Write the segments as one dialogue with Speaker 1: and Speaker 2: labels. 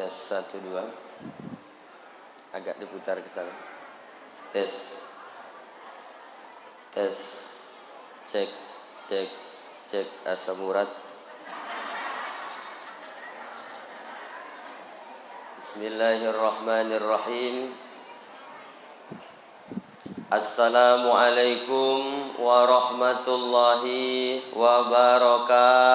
Speaker 1: Tes 1 2. Agak diputar ke sana. Tes. Tes. Cek, cek, cek asam urat. Bismillahirrahmanirrahim. Assalamualaikum warahmatullahi wabarakatuh.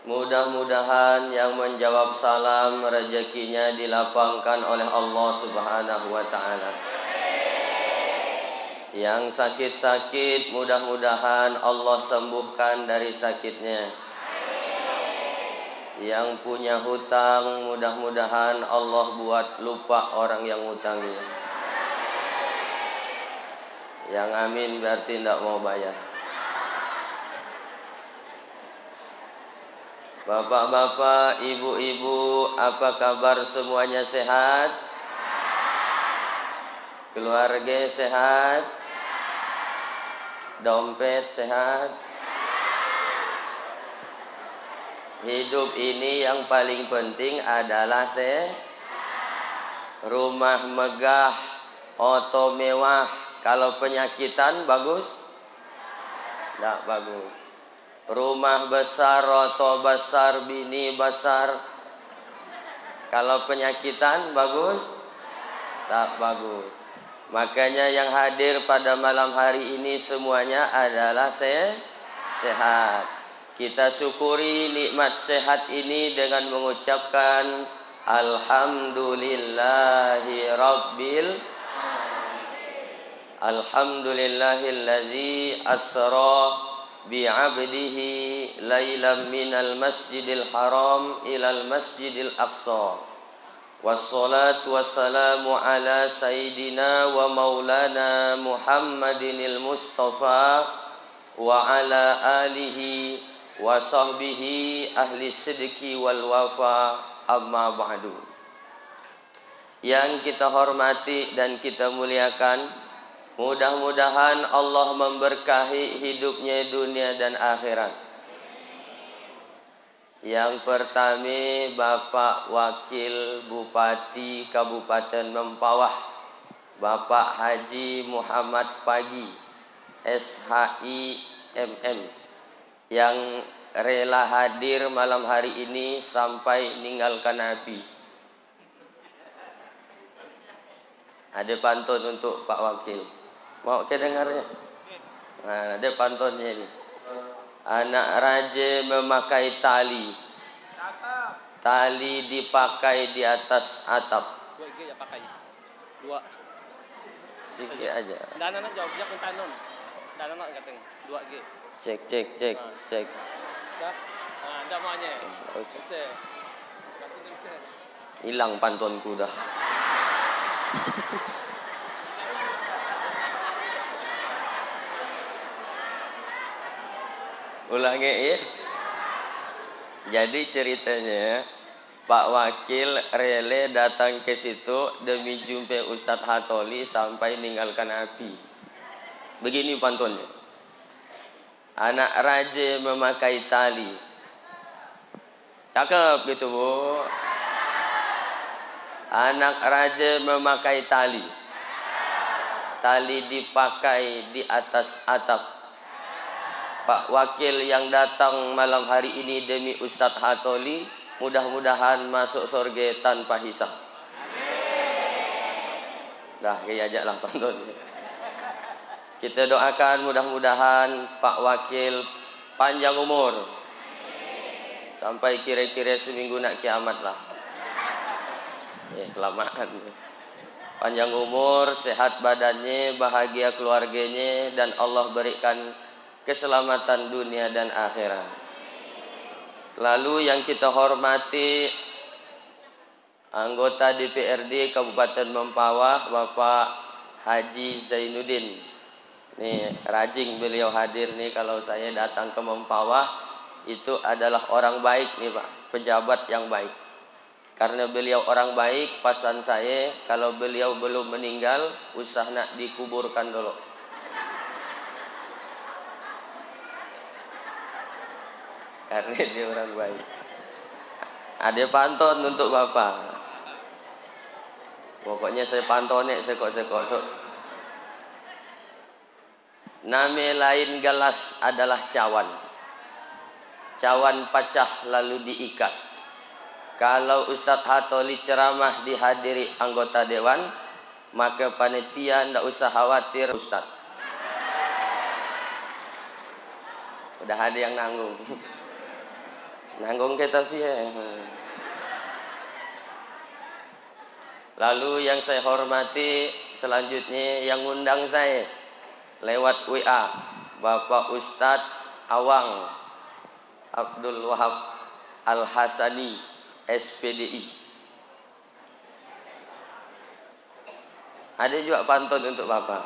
Speaker 1: Mudah-mudahan yang menjawab salam rezekinya dilapangkan oleh Allah Subhanahu wa ta'ala. Yang sakit-sakit mudah-mudahan Allah sembuhkan dari sakitnya. Yang punya hutang mudah-mudahan Allah buat lupa orang yang hutangi. Yang amin berarti tidak mau bayar. Bapak-bapak, ibu-ibu, apa kabar semuanya sehat? Keluarga sehat? Dompet sehat? Hidup ini yang paling penting adalah rumah megah, oto mewah. Kalau penyakitan bagus? Tidak bagus. Rumah besar, oto besar, bini besar. Kalau penyakitan bagus? Tak bagus. Makanya yang hadir pada malam hari ini semuanya adalah sehat. Kita syukuri nikmat sehat ini dengan mengucapkan Alhamdulillahi Rabbil Alhamdulillahilladzi asra bi'abdihi laylan minal masjidil haram ilal masjidil aqsa. Wassalatu wassalamu ala sayyidina wa maulana Muhammadinil Mustafa wa ala alihi wa sahbihi ahli sidqi wal wafa, amma ba'du. Yang kita hormati dan kita muliakan, mudah-mudahan Allah memberkahi hidupnya dunia dan akhirat. Yang pertama, Bapak Wakil Bupati Kabupaten Mempawah, Bapak Haji Muhammad Pagi, SHI MM, yang rela hadir malam hari ini sampai ninggalkan api. Ada pantun untuk Pak Wakil. Mau ke dengarnya? Nah, ada pantunnya ini. Anak raja memakai tali. Tali dipakai di atas atap.
Speaker 2: 2 G ya pakai. 2.
Speaker 1: Sikit aja.
Speaker 2: Dan anak jawabnya minta non. Dan anak katanya 2 G.
Speaker 1: Cek cek cek cek.
Speaker 2: Dah. Nah, dah maknya. Selesai.
Speaker 1: Hilang pantunku dah. Ulangi ya. Jadi ceritanya Pak Wakil rela datang ke situ demi jumpa Ustadz Hatoli sampai ninggalkan api. Begini pantunnya. Anak raja memakai tali. Cakep gitu Bu. Anak raja memakai tali. Tali dipakai di atas atap. Pak Wakil yang datang malam hari ini demi Ustadz Hatoli, mudah-mudahan masuk surga tanpa hisab. Dah, kayak aja lah pantunnya. Kita doakan mudah-mudahan Pak Wakil panjang umur. Sampai kira-kira seminggu nak kiamat lah. Kelamaan. Panjang umur, sehat badannya, bahagia keluarganya, dan Allah berikan keselamatan dunia dan akhirat. Lalu yang kita hormati anggota DPRD Kabupaten Mempawah, Bapak Haji Zainuddin. Nih, rajin beliau hadir nih kalau saya datang ke Mempawah. Itu adalah orang baik nih Pak, pejabat yang baik. Karena beliau orang baik, pesan saya kalau beliau belum meninggal, usah nak dikuburkan dulu. karena dia orang baik. Ada pantun untuk Bapak. Pokoknya saya pantonek sekok-sekok tuh. Nama lain gelas adalah cawan. Cawan pecah lalu diikat. Kalau Ustadz Hatoli ceramah dihadiri anggota dewan, maka panitia ndak usah khawatir Ustadz. Udah ada yang nanggung. Nanggung kita tapi ya. Lalu yang saya hormati selanjutnya yang undang saya lewat WA Bapak Ustadz Awang Abdul Wahab Al-Hasani SPDI. Ada juga pantun untuk Bapak.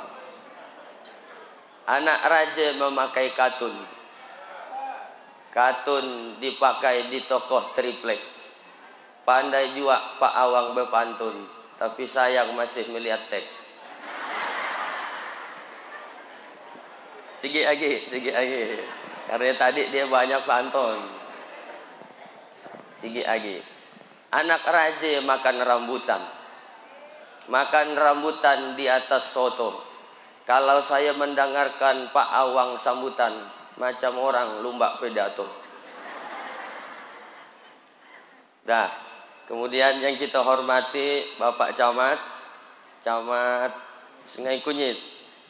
Speaker 1: Anak raja memakai katun. Katun dipakai di tokoh triplek. Pandai juga Pak Awang berpantun, tapi sayang masih melihat teks. Sigi lagi. Karena tadi dia banyak pantun. Sigi lagi. Anak raja makan rambutan. Makan rambutan di atas soto. Kalau saya mendengarkan Pak Awang sambutan, macam orang lumbak pidato. Dah, kemudian yang kita hormati Bapak Camat Sungai Kunyit.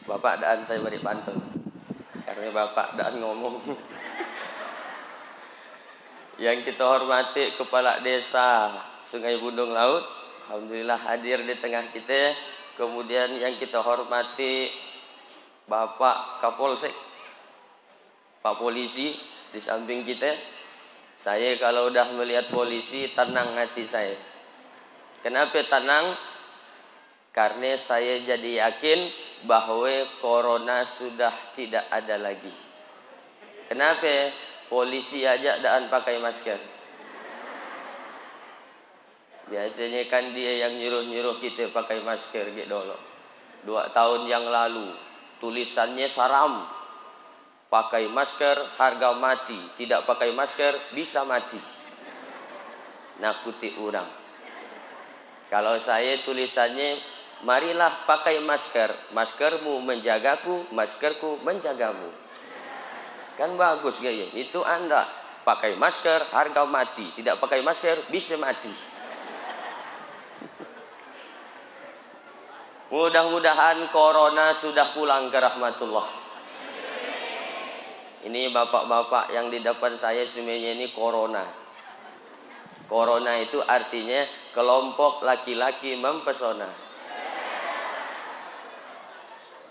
Speaker 1: Bapak daan saya beri pantun. Karena Bapak daan ngomong. Yang kita hormati Kepala Desa Sungai Bundung Laut, alhamdulillah hadir di tengah kita. Kemudian yang kita hormati Bapak Kapolsek, Pak Polisi di samping kita. Saya kalau udah melihat polisi tenang hati saya. Kenapa tenang? Karena saya jadi yakin bahwa corona sudah tidak ada lagi. Kenapa? Polisi aja daan pakai masker. Biasanya kan dia yang nyuruh-nyuruh kita pakai masker gitu dulu. 2 tahun yang lalu tulisannya saram. Pakai masker harga mati, tidak pakai masker bisa mati. Nakuti orang. Kalau saya tulisannya marilah pakai masker, maskermu menjagaku, maskerku menjagamu. Kan bagus gaya. Itu Anda pakai masker harga mati, tidak pakai masker bisa mati. Mudah-mudahan corona sudah pulang ke rahmatullah. Ini bapak-bapak yang di depan saya semuanya ini corona. Corona itu artinya kelompok laki-laki mempesona.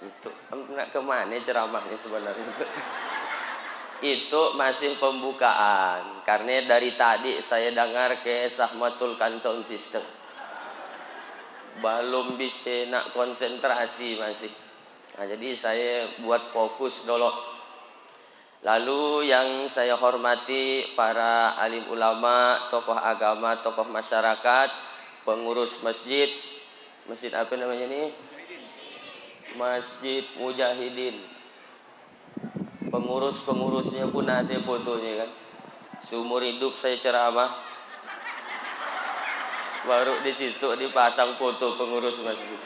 Speaker 1: Itu nak kemana ceramahnya sebenarnya? Itu masih pembukaan. Karena dari tadi saya dengar ke Sahmatul Sound System. Belum bisa nak konsentrasi masih. Nah, jadi saya buat fokus dulu. Lalu yang saya hormati para alim ulama, tokoh agama, tokoh masyarakat, pengurus masjid. Masjid apa namanya ini? Masjid Mujahidin. Pengurus-pengurusnya pun ada fotonya kan. Seumur hidup saya ceramah, baru di situ dipasang foto pengurus masjid.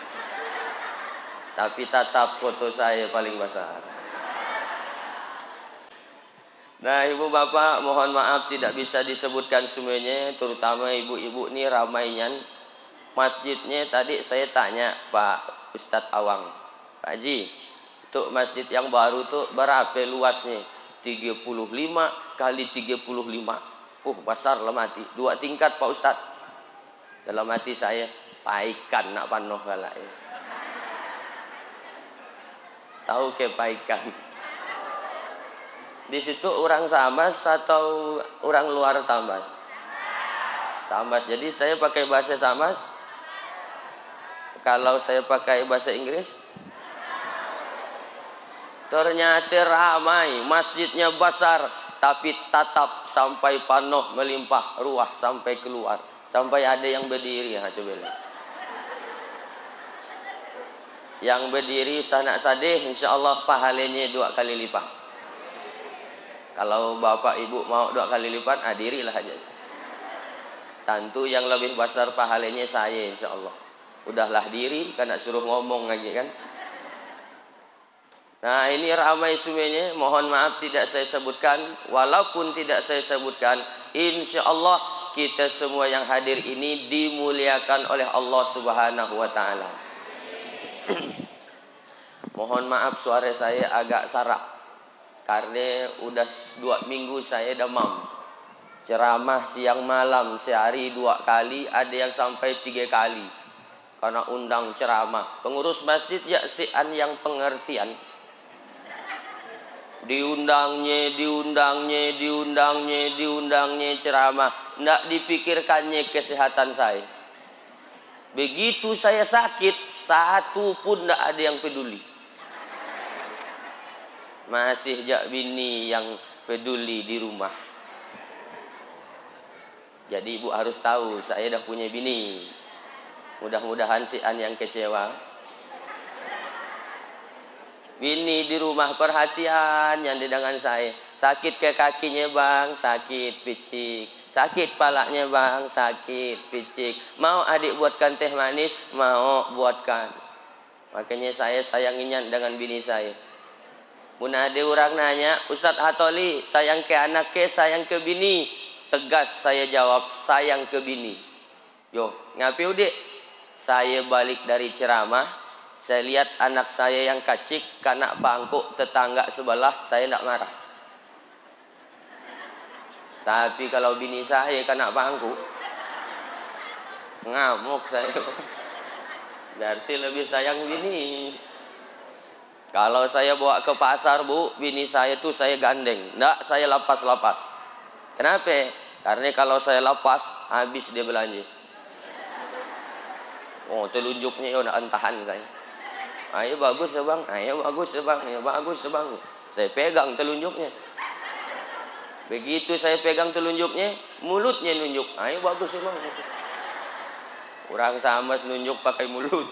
Speaker 1: Tapi tetap foto saya paling besar. Nah, ibu bapak mohon maaf tidak bisa disebutkan semuanya, terutama ibu-ibu ini ramainya. Masjidnya tadi saya tanya Pak Ustadz Awang, Pak Haji, untuk masjid yang baru tuh berapa luasnya? 35 kali 35. Besar lah mati. 2 tingkat Pak Ustadz. Dalam hati saya, paikan nak panoh galak. Tahu ke paikan? Di situ orang Sambas atau orang luar Sambas? Sambas. Jadi saya pakai bahasa Sambas. Kalau saya pakai bahasa Inggris, ternyata ramai, masjidnya besar, tapi tatap sampai penuh melimpah ruah sampai keluar, sampai ada yang berdiri. Coba lihat. Yang berdiri sanak sadeh, insya Allah pahalanya 2 kali lipat. Kalau bapak ibu mau 2 kali lipat, hadirilah aja. Tentu yang lebih besar pahalanya saya insya Allah. Udahlah diri, kan nak suruh ngomong lagi kan. Nah ini ramai semuanya, mohon maaf tidak saya sebutkan. Walaupun tidak saya sebutkan, insya Allah kita semua yang hadir ini dimuliakan oleh Allah Subhanahu wa Ta'ala. Mohon maaf suara saya agak sarak, karena udah 2 minggu saya demam. Ceramah siang malam sehari 2 kali, ada yang sampai 3 kali. Karena undang ceramah pengurus masjid ya sian yang pengertian. Diundangnya ceramah, ndak dipikirkannya kesehatan saya. Begitu saya sakit, satu pun ndak ada yang peduli. Masih jak bini yang peduli di rumah. Jadi ibu harus tahu saya dah punya bini. Mudah-mudahan si An yang kecewa. Bini di rumah perhatian yang dengan saya. Sakit ke kakinya bang, sakit picik. Sakit palanya bang, sakit picik. Mau adik buatkan teh manis? Mau buatkan. Makanya saya sayanginya dengan bini saya. Mun ada orang nanya, Ustadz Hatoli sayang ke anak ke sayang ke bini? Tegas saya jawab, sayang ke bini. Yo, ngapain udah? Saya balik dari ceramah, saya lihat anak saya yang kacik kena bangkuk tetangga sebelah, saya tidak marah. Tapi kalau bini saya kena bangkuk, ngamuk saya. Berarti lebih sayang bini. Kalau saya bawa ke pasar bu, bini saya tuh saya gandeng, ndak saya lapas-lapas. Kenapa? Karena kalau saya lapas, habis dia belanja. Oh, telunjuknya ya nak tahan saya. Ayo bagus ya bang, ayo bagus ya bang, ayo bagus ya bang. Saya pegang telunjuknya. Begitu saya pegang telunjuknya, mulutnya nunjuk. Ayo bagus ya bang. Kurang sama nunjuk pakai mulut.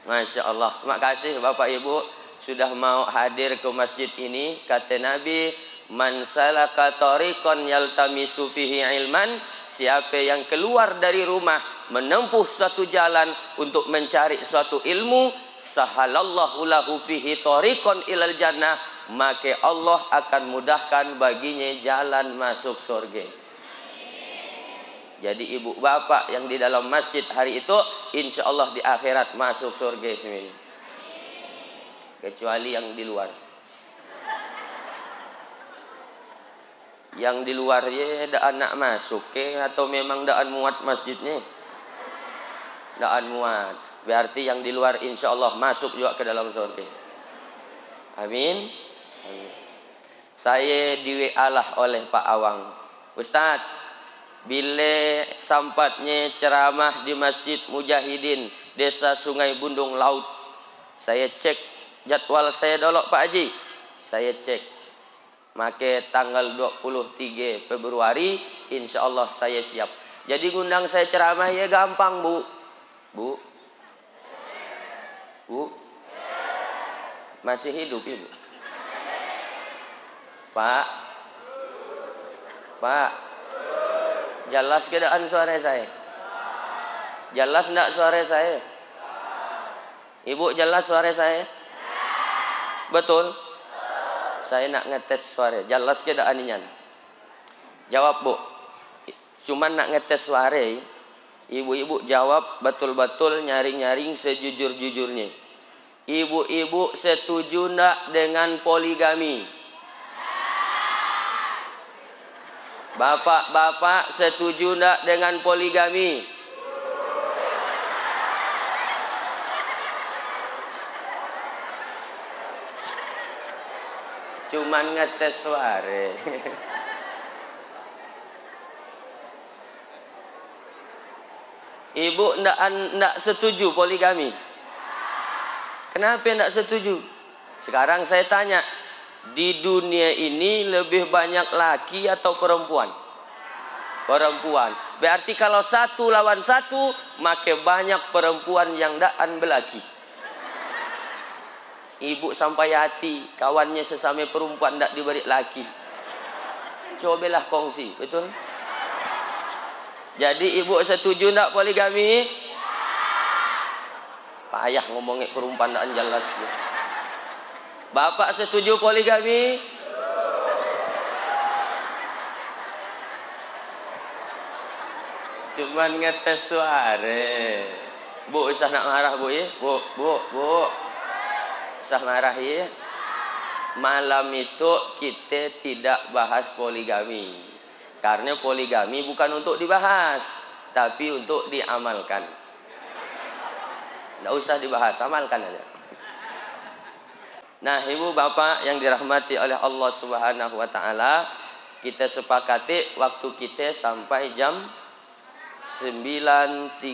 Speaker 1: Masya Allah. Makasih Bapak Ibu sudah mau hadir ke masjid ini. Kata Nabi, man salaka tariqan yaltamisu fihi ilman, siapa yang keluar dari rumah menempuh suatu jalan untuk mencari suatu ilmu, sahalallahu lahu fihi tariqan ilal jannah, maka Allah akan mudahkan baginya jalan masuk surga. Jadi ibu bapak yang di dalam masjid hari itu, insya Allah di akhirat masuk surga semuanya. Kecuali yang di luar. Yang di luar ya daan nak masuk ke atau memang daan muat masjidnya? Daan muat. Berarti yang di luar insya Allah masuk juga ke dalam surga. Amin. Amin. Saya di WA lah oleh Pak Awang. Ustadz, bila sampatnya ceramah di Masjid Mujahidin Desa Sungai Bundung Laut, saya cek jadwal saya dulu Pak Haji. Saya cek, maka tanggal 23 Februari insya Allah saya siap. Jadi ngundang saya ceramah ya gampang bu. Bu, bu, masih hidup ibu? Pak, Pak, jelas keadaan suara saya? Jelas enggak suara saya? Ibu jelas suara saya? Betul? Saya nak ngetes suara. Jelas keadaannya? Jawab bu. Cuman nak ngetes suara. Ibu-ibu jawab betul-betul, nyaring-nyaring sejujur-jujurnya. Ibu-ibu setuju enggak dengan poligami? Bapak-bapak setuju enggak dengan poligami? Cuman ngetes suara. Ibu enggak setuju poligami? Kenapa enggak setuju? Sekarang saya tanya, di dunia ini lebih banyak laki atau perempuan? Perempuan. Berarti kalau 1 lawan 1, maka banyak perempuan yang daan belaki. Ibu sampai hati, kawannya sesama perempuan tidak diberi laki. Cobalah kongsi, betul? Jadi ibu setuju tidak poligami? Payah ngomongin perempuan tidak jelas. Bapak setuju poligami? Cuman ngetes suara. Bu, usah nak marah bu ya. Bu. Usah marah ya. Malam itu kita tidak bahas poligami. Karena poligami bukan untuk dibahas, tapi untuk diamalkan. Tidak usah dibahas, amalkan aja. Nah, ibu bapak yang dirahmati oleh Allah Subhanahu wa taala, kita sepakati waktu kita sampai jam 9.35.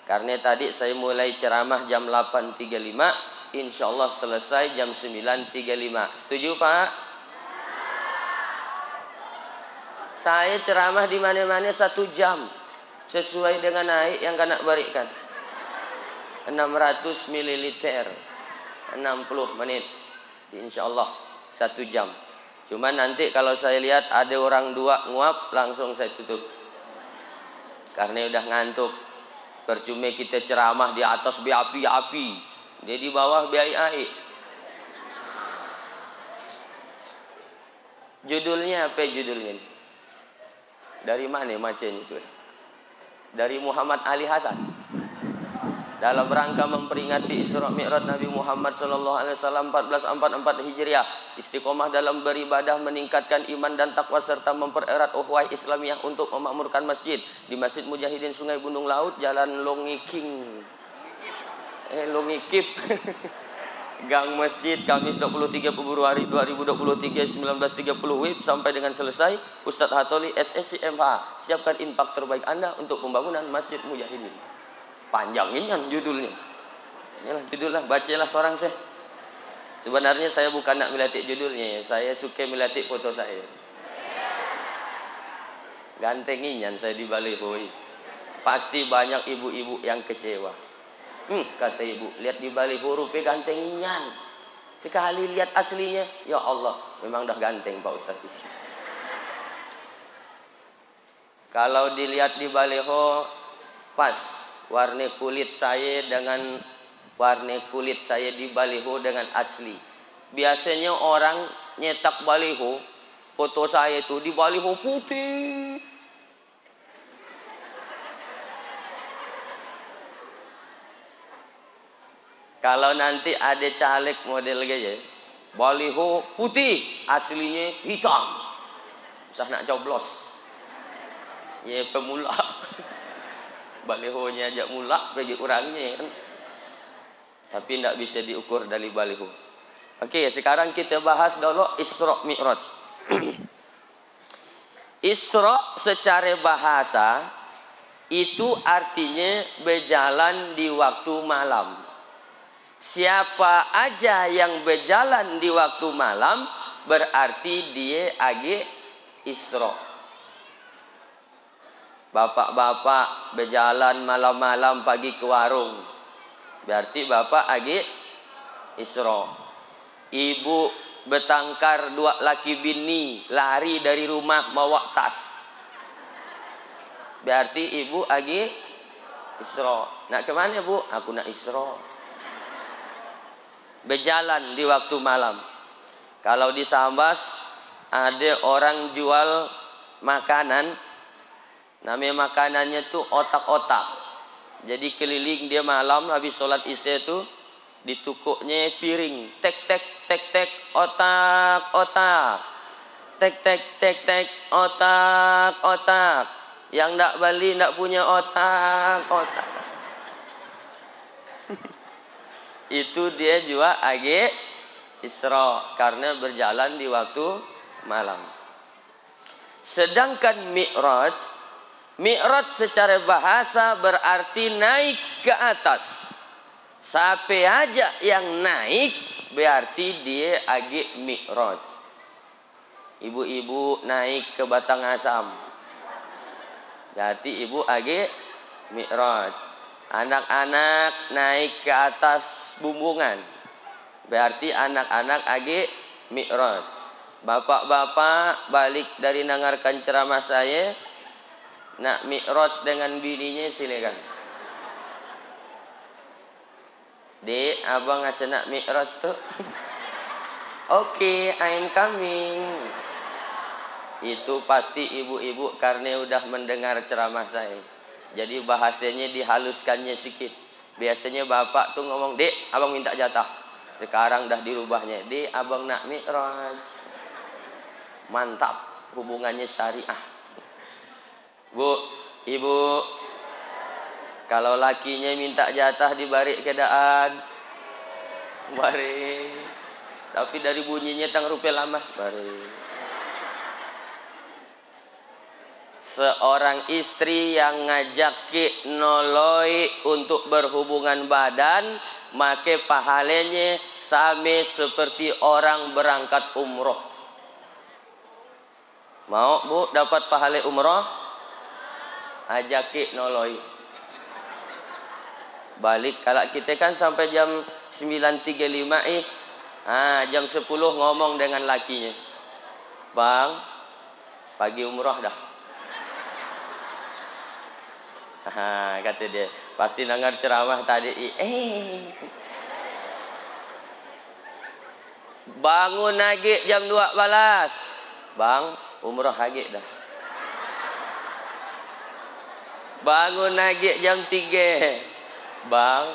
Speaker 1: Karena tadi saya mulai ceramah jam 8.35, insyaallah selesai jam 9.35. Setuju, Pak? Saya ceramah di mana-mana 1 jam sesuai dengan air yang kena berikan. 600 ml 60 menit. Insyaallah 1 jam. Cuman nanti kalau saya lihat ada orang 2 nguap, langsung saya tutup. Karena udah ngantuk. Percuma kita ceramah di atas berapi-api, dia di bawah biai-ai. Judulnya apa judulnya? Dari mana macam itu? Dari Muhammad Ali Hasan. Dalam rangka memperingati Isra Mi'raj Nabi Muhammad SAW 1444 Hijriah, istiqomah dalam beribadah, meningkatkan iman dan takwa serta mempererat ukhuwah Islamiyah untuk memakmurkan masjid di Masjid Mujahidin Sungai Bundung Laut, Jalan Longikip Gang Masjid, Kamis 23 Februari 2023 19.30 WIB sampai dengan selesai. Ustadz Hatoli SSCMH, siapkan infak terbaik Anda untuk pembangunan Masjid Mujahidin. Panjang ini kan judulnya. Inilah judulnya, bacalah seorang saya. Sebenarnya saya bukan nak melihat judulnya, saya suka melihat foto saya. Gantenginyan saya di balihoi. Pasti banyak ibu-ibu yang kecewa. Kata ibu, lihat di baliho rupanya gantenginyan. Sekali lihat aslinya, ya Allah, memang dah ganteng Pak Ustaz. Kalau dilihat di baliho, pas warna kulit saya dengan warna kulit saya di baliho dengan asli. Biasanya orang nyetak baliho, foto saya itu di baliho putih. Kalau nanti ada caleg model gaya, baliho putih, aslinya hitam. Usah nak coblos. Ya pemula. Balihonya aja mula bagi orangnya kan. Tapi tidak bisa diukur dari baliho. Oke, sekarang kita bahas dulu Isra Mi'raj. Isra secara bahasa itu artinya berjalan di waktu malam. Siapa aja yang berjalan di waktu malam berarti dia agi Isra. Bapak-bapak berjalan malam-malam pagi ke warung, berarti bapak agi Isra. Ibu bertangkar 2 laki bini lari dari rumah bawa tas, berarti ibu agi Isra. Nak kemana bu? Aku nak Isra. Berjalan di waktu malam. Kalau di Sambas ada orang jual makanan, namanya makanannya tuh otak-otak. Jadi keliling dia malam habis sholat isya itu ditukuknya piring, tek tek tek tek otak otak, tek tek tek tek otak otak. Yang ndak bali ndak punya otak otak. Itu dia juga agi Isra karena berjalan di waktu malam. Sedangkan Mi'raj, Mi'raj secara bahasa berarti naik ke atas. Siapa aja yang naik berarti dia agi Mi'raj. Ibu-ibu naik ke Batang Asam, berarti ibu agi Mi'raj. Anak-anak naik ke atas bumbungan, Berarti anak-anak agi mi'raj. Bapak-bapak balik dari dengarkan ceramah saya, nak mi'raj dengan bininya silakan. Dek, abang ngasih nak mi'raj tuh. Oke, I'm coming. Itu pasti ibu-ibu karena udah mendengar ceramah saya. Jadi bahasanya dihaluskannya sedikit. Biasanya bapak tuh ngomong, dek, abang minta jatah. Sekarang dah dirubahnya, dek, abang nak mi'raj. Mantap, hubungannya syariah. Bu, ibu, kalau lakinya minta jatah dibalik kedaan, bari. Tapi dari bunyinya tang rupiah lama, bari. Seorang istri yang ngajaki noloi untuk berhubungan badan, maka pahalanya sama seperti orang berangkat umroh. Mau bu dapat pahala umroh? Ajaki noloi. Balik kalau kita kan sampai jam 9.35 jam 10 ngomong dengan lakinya. Bang, pagi umroh dah. Kata dia, pasti dengar ceramah tadi. Bangun lagi jam 12. Bang, umroh lagi dah. Bangun lagi jam 3. Bang,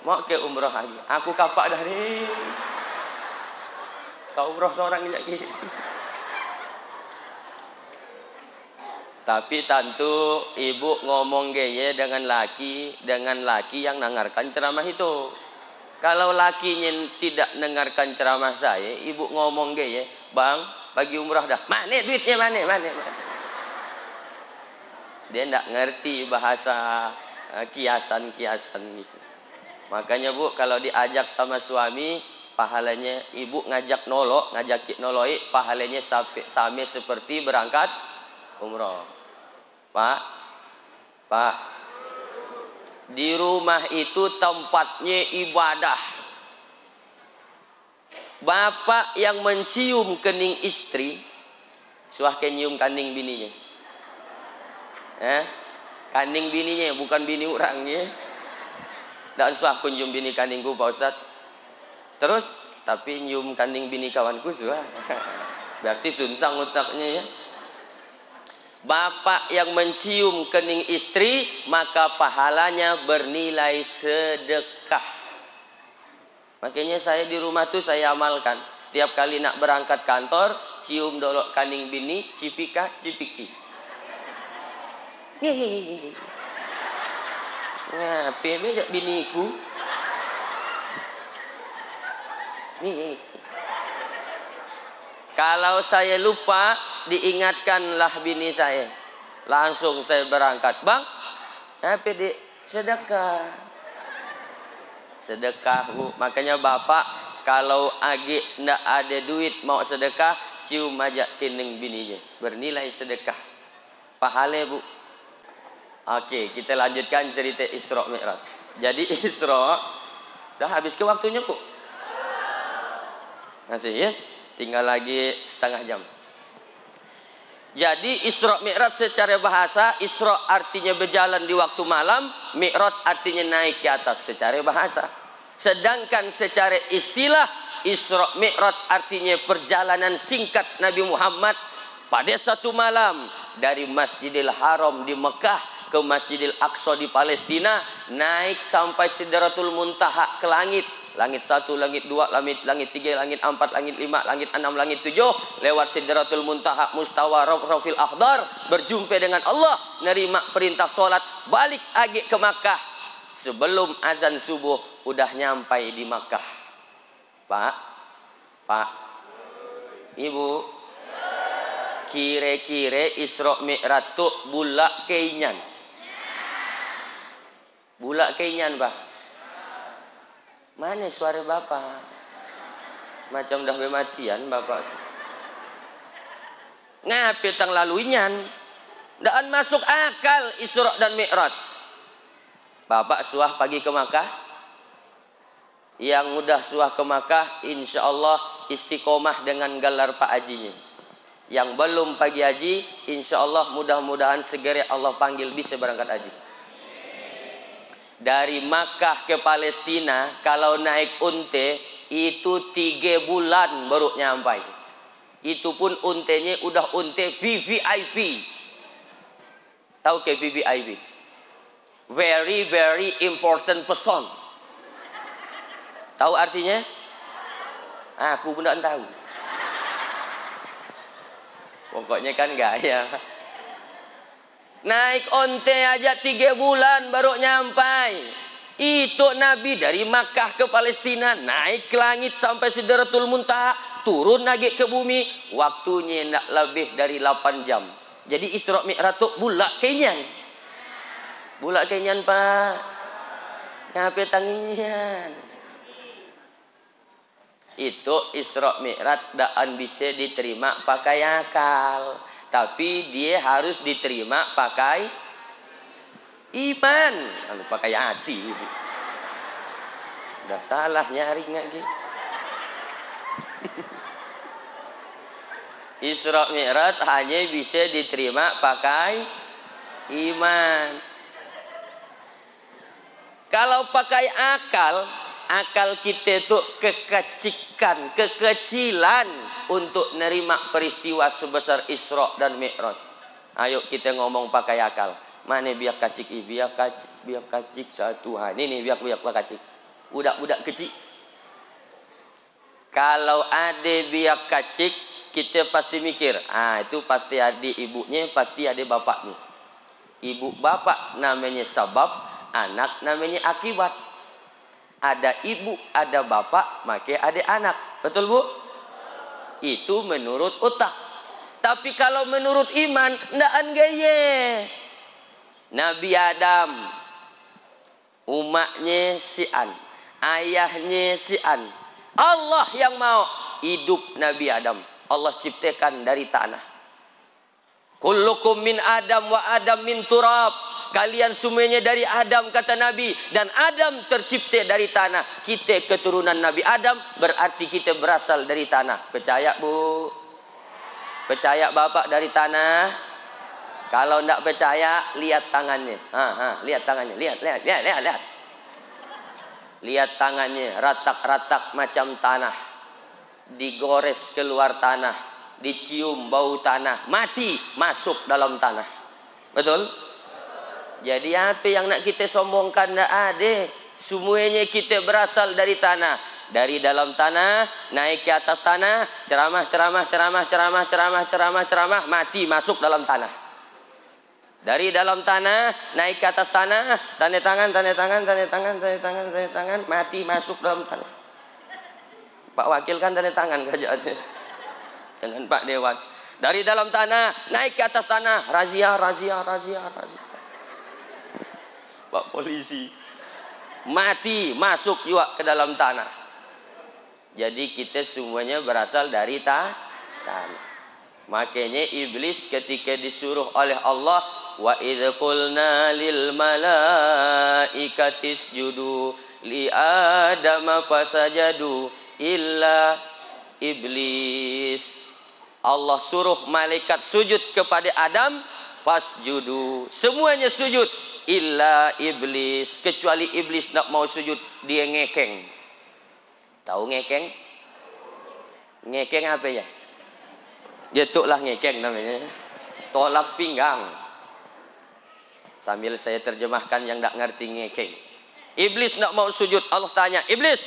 Speaker 1: mau ke umroh lagi. Aku kapak dah ni. Kau umroh seorang lagi. Tapi tentu ibu ngomong gaya dengan laki yang dengarkan ceramah itu. Kalau lakinya tidak dengarkan ceramah saya, ibu ngomong gaya, bang, pagi umrah dah. Mana duitnya mana? Dia tidak ngerti bahasa kiasan-kiasan gitu. Makanya bu, kalau diajak sama suami, pahalanya ibu ngajak noloi, pahalanya sama seperti berangkat umrah. Pak, di rumah itu tempatnya ibadah. Bapak yang mencium kening istri, suah nyium kaning bininya. Kaning bininya, bukan bini orangnya. Dan suah kunjung bini kaningku Pak Ustaz. Terus, tapi nyium kaning bini kawanku suah. Berarti sunsang otaknya ya. Bapak yang mencium kening istri, maka pahalanya bernilai sedekah. Makanya saya di rumah tuh saya amalkan. Tiap kali nak berangkat kantor, cium dolok kaning bini, cipika, cipiki. Nah, bejak biniku. Kalau saya lupa, diingatkanlah bini saya. Langsung saya berangkat. Bang, apa dek? Sedekah. Sedekah bu. Makanya bapak, kalau agi ndak ada duit mau sedekah, cium aja kening bininya. Bernilai sedekah. Pahala bu. Oke, kita lanjutkan cerita Isra Mi'raj. Jadi Isra, dah habis ke waktunya bu. Masih ya? Tinggal lagi setengah jam. Jadi Isra Mi'raj secara bahasa, Isra artinya berjalan di waktu malam, Mi'raj artinya naik ke atas secara bahasa. Sedangkan secara istilah, Isra Mi'raj artinya perjalanan singkat Nabi Muhammad pada satu malam dari Masjidil Haram di Mekah ke Masjidil Aqsa di Palestina, naik sampai Sidratul Muntaha ke langit. Langit 1, langit 2, langit 3, langit 4, langit 5, langit 6, langit 7. Lewat Sidratul Muntaha, Mustawa Rafil Akhdar, berjumpa dengan Allah, nerima perintah solat, balik lagi ke Makkah. Sebelum azan subuh udah nyampai di Makkah. Pak, Ibu, kira-kira Isra Mi'raj tuh bulak keinyan. Bulak keinyan Pak. Mana suara bapak? Macam dah bermatian bapak. Ngapain tang laluinyan? Daan masuk akal Isra dan Mi'raj. Bapak suah pagi ke Makkah? Yang mudah suah ke Makkah, insya Allah istiqomah dengan gelar Pak Hajinya. Yang belum pagi haji, insya Allah mudah-mudahan segera Allah panggil bisa berangkat haji. Dari Makkah ke Palestina, kalau naik unte, itu 3 bulan baru nyampai. Itu pun untenya udah unte VVIP. Tahu ke VVIP? Very very important person. Tahu artinya? Aku pun tidak tahu. Pokoknya kan gaya. Naik onte aja 3 bulan baru nyampai. Itu Nabi dari Makkah ke Palestina, naik ke langit sampai Sidratul Muntaha, turun lagi ke bumi, waktunya tidak lebih dari 8 jam. Jadi Isra Mi'raj itu bulak kenyan. Bulak kenyan Pak. Ngapain tangian? Itu Isra Mi'raj daan bisa diterima pakai akal, tapi dia harus diterima pakai iman. Kalau pakai hati udah salah nyari lagi. Isra Mi'raj hanya bisa diterima pakai iman. Kalau pakai akal, akal kita itu kekecilan untuk nerima peristiwa sebesar Isra dan Mi'raj. Ayo kita ngomong pakai akal. Mana biak kacik, biak kacik satu. Ini biak kacik. Budak-budak kecil. Kalau ada biak kacik, kita pasti mikir, itu pasti ada ibunya, pasti ada bapaknya. Ibu bapak namanya sabab, anak namanya akibat. Ada ibu, ada bapak, maka ada anak. Betul Bu? Itu menurut otak. Tapi kalau menurut iman, ndaan gaya. Nabi Adam, umaknya si An, ayahnya si An. Allah yang mau hidup Nabi Adam. Allah ciptakan dari tanah. Kullukum min Adam wa Adam min turab. Kalian semuanya dari Adam kata Nabi, dan Adam tercipta dari tanah. Kita keturunan Nabi Adam, berarti kita berasal dari tanah. Percaya Bu? Percaya Bapak dari tanah? Kalau tidak percaya, lihat tangannya. Lihat tangannya. Lihat. Lihat tangannya, ratak-ratak macam tanah. Digores keluar tanah, dicium bau tanah, mati masuk dalam tanah. Betul? Jadi apa yang nak kita sombongkan? Tidak ada. Semuanya kita berasal dari tanah. Dari dalam tanah, naik ke atas tanah, ceramah, mati masuk dalam tanah. Dari dalam tanah, naik ke atas tanah, tanda tangan, mati masuk dalam tanah. Pak Wakil kan tanda tangan kerjaannya. Dengan Pak Dewan. Dari dalam tanah, naik ke atas tanah, razia. Pak Polisi mati masuk juga ke dalam tanah. Jadi kita semuanya berasal dari tanah. Makanya iblis ketika disuruh oleh Allah, wa idz qulna lil malaikati isjudu li adama fasajadu illa iblis. Allah suruh malaikat sujud kepada Adam, fasjudu, semuanya sujud. Illa iblis, kecuali iblis nak mau sujud, dia ngekeng. Tahu ngekeng? Ngekeng apa ya? Jetuklah ngekeng namanya. Tolak pinggang. Sambil saya terjemahkan yang tak ngerti ngekeng. Iblis nak mau sujud, Allah tanya, Iblis,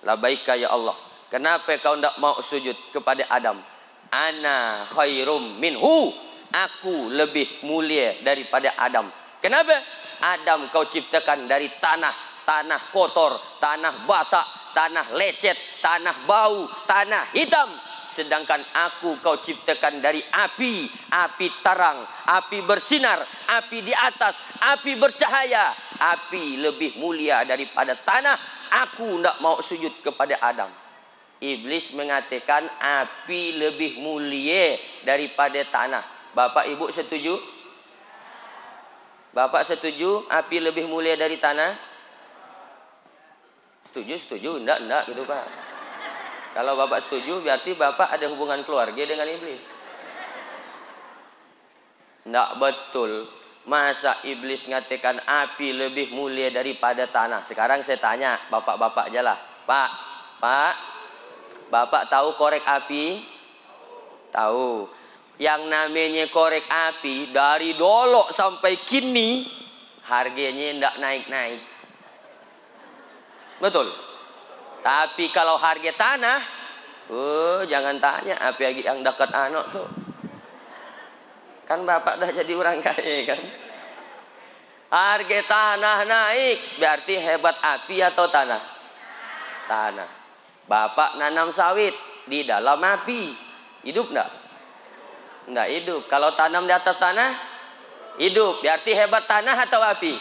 Speaker 1: labaika ya Allah, kenapa kau tak mau sujud kepada Adam? Ana khairum minhu, aku lebih mulia daripada Adam. Kenapa? Adam kau ciptakan dari tanah kotor, tanah basah, tanah lecet, tanah bau, tanah hitam. Sedangkan aku kau ciptakan dari api terang, api bersinar, api di atas, api bercahaya. Api lebih mulia daripada tanah. Aku tidak mau sujud kepada Adam. Iblis mengatakan api lebih mulia daripada tanah. Bapak Ibu setuju? Bapak setuju api lebih mulia dari tanah? Setuju, enggak gitu Pak. Kalau Bapak setuju berarti Bapak ada hubungan keluarga dengan iblis. Enggak betul. Masa iblis ngatakan api lebih mulia daripada tanah? Sekarang saya tanya bapak-bapak aja lah. Pak, Bapak tahu korek api? Tahu. Yang namanya korek api dari dulu sampai kini harganya enggak naik-naik. Betul. Tapi kalau harga tanah, jangan tanya apa yang dekat anak tuh. Kan Bapak dah jadi orang kaya kan. Harga tanah naik, berarti hebat api atau tanah? Tanah. Bapak nanam sawit di dalam api, hidup enggak? Enggak hidup. Kalau tanam di atas tanah, hidup. Berarti hebat tanah atau api?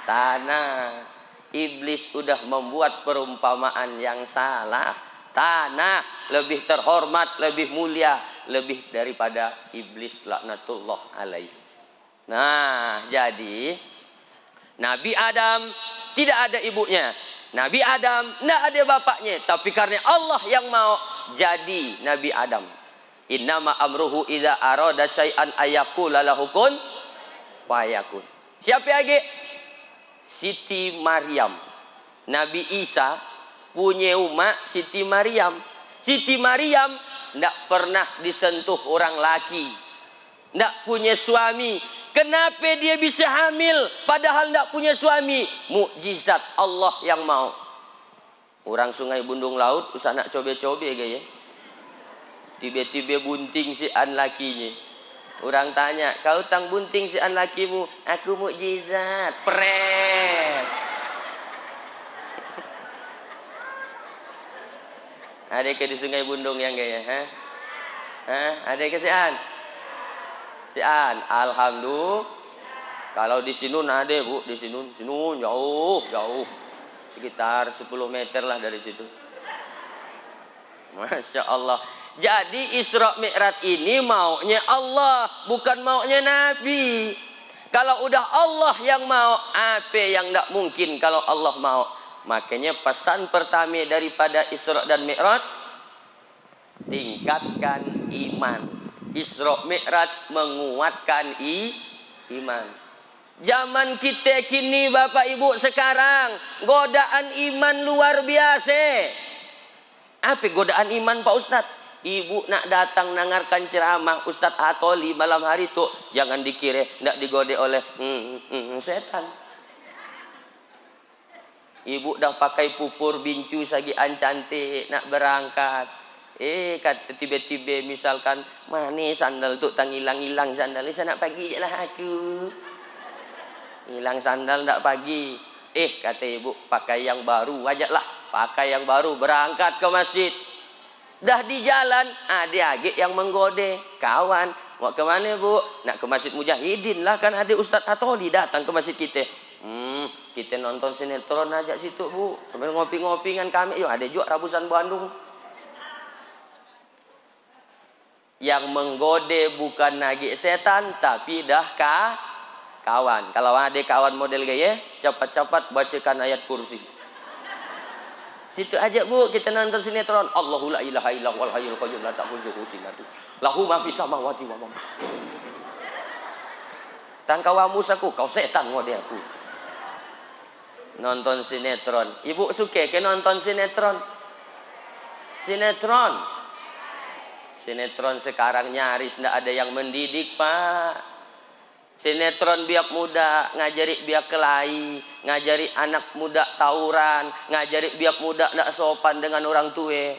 Speaker 1: Tanah. Iblis sudah membuat perumpamaan yang salah. Tanah lebih terhormat, lebih mulia, lebih daripada iblis laknatullah alaih. Nah, jadi Nabi Adam tidak ada ibunya. Nabi Adam tidak ada bapaknya. Tapi karena Allah yang mau jadi Nabi Adam. Innama amruhu idza arada syai'an ayaqula lahu kun fayakun. Siapa lagi? Siti Maryam. Nabi Isa punya umat Siti Maryam. Siti Maryam tidak pernah disentuh orang laki, tidak punya suami. Kenapa dia bisa hamil padahal tidak punya suami? Mukjizat Allah yang mau. Orang Sungai Bundung Laut usah nak cobe-cobe gaya. Tiba-tiba bunting si an lakinya. Orang tanya, kau tang bunting si an lakimu? Aku mukjizat, pret. Ada ke di Sungai Bundung yang gaya? Ada ke si an? Si an, alhamdulillah. Kalau di Sinun ada bu, di Sinun jauh, sekitar 10 meter lah dari situ. Masya Allah. Jadi Isra Mi'raj ini maunya Allah, bukan maunya Nabi. Kalau udah Allah yang mau, apa yang tidak mungkin kalau Allah mau. Makanya pesan pertama daripada Isra dan Mi'raj, tingkatkan iman. Isra Mi'raj menguatkan iman. Zaman kita kini Bapak Ibu sekarang, godaan iman luar biasa. Apa godaan iman Pak Ustadz? Ibu nak datang dengarkan ceramah Ustadz Atoli malam hari tu, jangan dikira nak digodek oleh setan. Ibu dah pakai pupur bincu sagian cantik nak berangkat. Kata tiba-tiba misalkan mana sandal tu tang hilang sandal. Saya nak pagi je lah aku. Hilang sandal nak pagi. Kata ibu pakai yang baru aja lah. Pakai yang baru berangkat ke masjid. Dah di jalan ada agak yang menggode kawan, mau ke mana bu? Nak ke Masjid Mujahidin lah, kan ada Ustadz Atoli datang ke masjid kita. Kita nonton sinetron aja situ bu, sambil ngopi-ngopi dengan kami. Yuk ada juga Rabusan Bandung. Yang menggode bukan lagi setan tapi dah kawan. Kalau ada kawan model gaya, cepat-cepat bacakan ayat kursi. Situ aja bu, kita nonton sinetron. Allahu la ilaha illa huwal hayyul qayyum la ta'khudhuhu sinatun lahu ma fis samawati wa ma. Tangkawamu saku, kau setan ngode aku. Nonton sinetron. Ibu suka ke nonton sinetron? Sinetron sekarang nyaris ndak ada yang mendidik Pak. Sinetron biak muda, ngajari biak kelahi, ngajari anak muda tawuran, ngajari biak muda ndak sopan dengan orang tua.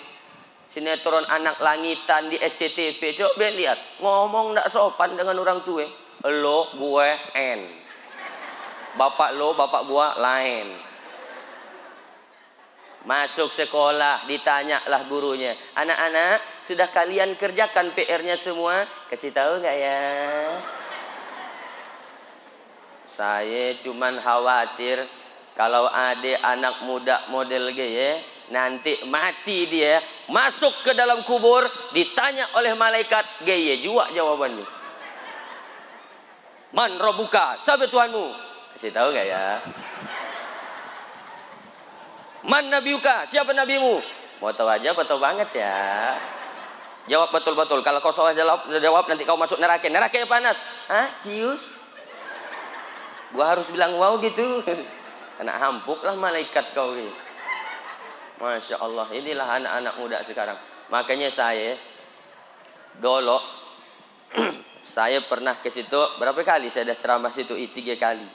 Speaker 1: Sinetron anak langitan di SCTV, coba lihat, ngomong ndak sopan dengan orang tua. Lo, gue, N. Bapak lo, bapak gua lain. Masuk sekolah, ditanyalah gurunya, anak-anak, sudah kalian kerjakan PR-nya semua? Kasih tahu nggak ya? Saya cuman khawatir kalau ada anak muda model gaya, nanti mati dia, masuk ke dalam kubur, ditanya oleh malaikat, gaya juga jawabannya. Man rabbuka, siapa Tuhanmu? Kasih tahu gak ya? Man nabiuka, siapa nabimu? Mau tahu aja, betul banget ya. Jawab betul-betul. Kalau kau salah jawab nanti kau masuk neraka. Neraka yang panas. Hah? Cius? Gua harus bilang wow gitu. Anak hampuk lah malaikat kau ini. Masya Allah. Inilah anak-anak muda sekarang. Makanya saya dulu saya pernah ke situ berapa kali saya dah ceramah situ 3 kali.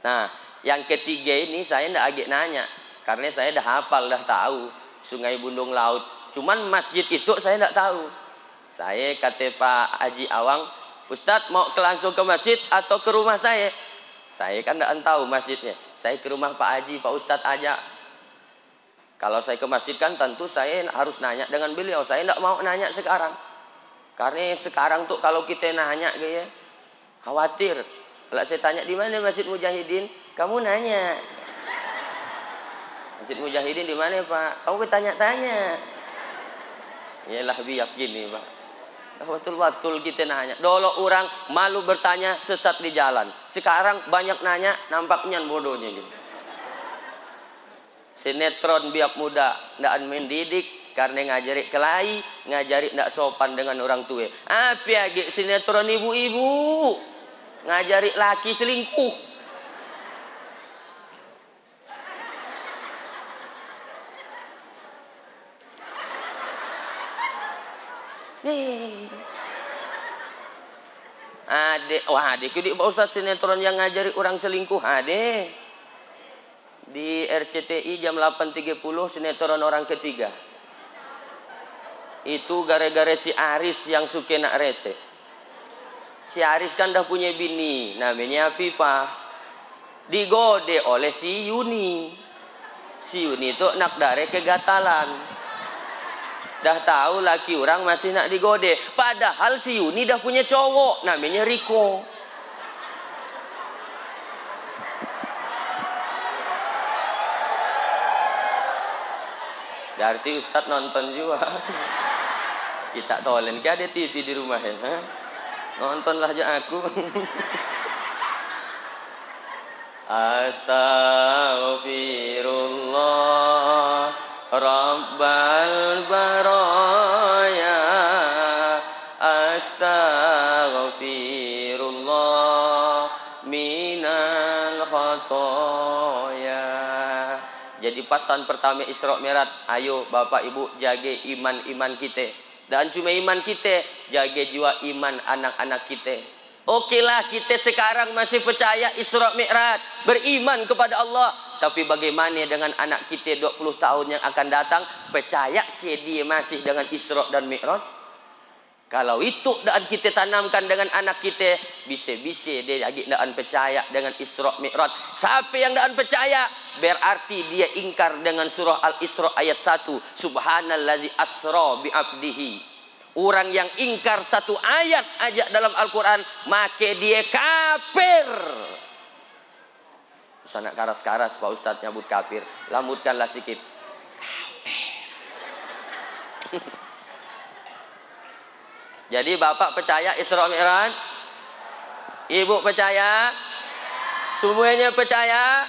Speaker 1: Nah, yang ketiga ini saya ndak agak nanya karena saya dah hafal, dah tahu Sungai Bundung Laut. Cuman masjid itu saya ndak tahu. Saya kata Pak Haji Awang, Ustadz mau langsung ke masjid atau ke rumah saya? Saya kan ndak tahu masjidnya. Saya ke rumah Pak Haji, Pak Ustadz aja. Kalau saya ke masjid kan tentu saya harus nanya dengan beliau. Saya ndak mau nanya sekarang. Karena sekarang tuh kalau kita nanya kayak khawatir. Kalau saya tanya di mana Masjid Mujahidin, kamu nanya. Masjid Mujahidin di mana Pak? Kamu bertanya-tanya. Yalah biak gini Pak. Betul-betul kita nanya. Dulu orang malu bertanya sesat di jalan. Sekarang banyak nanya nampaknya bodohnya gitu. Sinetron biak muda ndak mendidik karena ngajari kelahi, ngajari ndak sopan dengan orang tua. Apa lagi sinetron ibu-ibu ngajari laki selingkuh. Adek di Pak Ustaz sinetron yang ngajari orang selingkuh adek. Di RCTI jam 8.30 sinetron orang ketiga. Itu gara-gara si Aris yang suka nak rese. Si Aris kan dah punya bini, namanya Pipa. Digode oleh si Yuni. Si Yuni itu nak dare kegatalan. Dah tahu laki orang masih nak digode. Padahal si Yuni dah punya cowok, namanya Riko. Berarti Ustadz nonton juga. Kita tolen ke ada TV di rumah ya. Nontonlah aja aku. Astaghfirullah Rabbal baraya. Astaghfirullah minal khotoya. Jadi pesan pertama Isra Mi'raj, ayo Bapak Ibu jaga iman-iman kita. Dan cuma iman kita, jaga juga iman anak-anak kita. Okelah kita sekarang masih percaya Isra Mi'raj, beriman kepada Allah. Tapi bagaimana dengan anak kita 20 tahun yang akan datang, percaya ke dia masih dengan Isra dan Mi'raj? Kalau itu dan kita tanamkan dengan anak kita, bisa-bisa dia lagi tidak percaya dengan Isra Mi'raj. Siapa yang tidak percaya, berarti dia ingkar dengan surah Al-Isra ayat 1. Subhanallazi asra bi'abdihi. Orang yang ingkar satu ayat aja dalam Al-Quran, maka dia kafir. Sana karas-karas Pak Ustadz nyabut kafir. Lambutkanlah sikit. Kafir. Jadi Bapak percaya Isra Mi'raj? Ibu percaya? Semuanya percaya?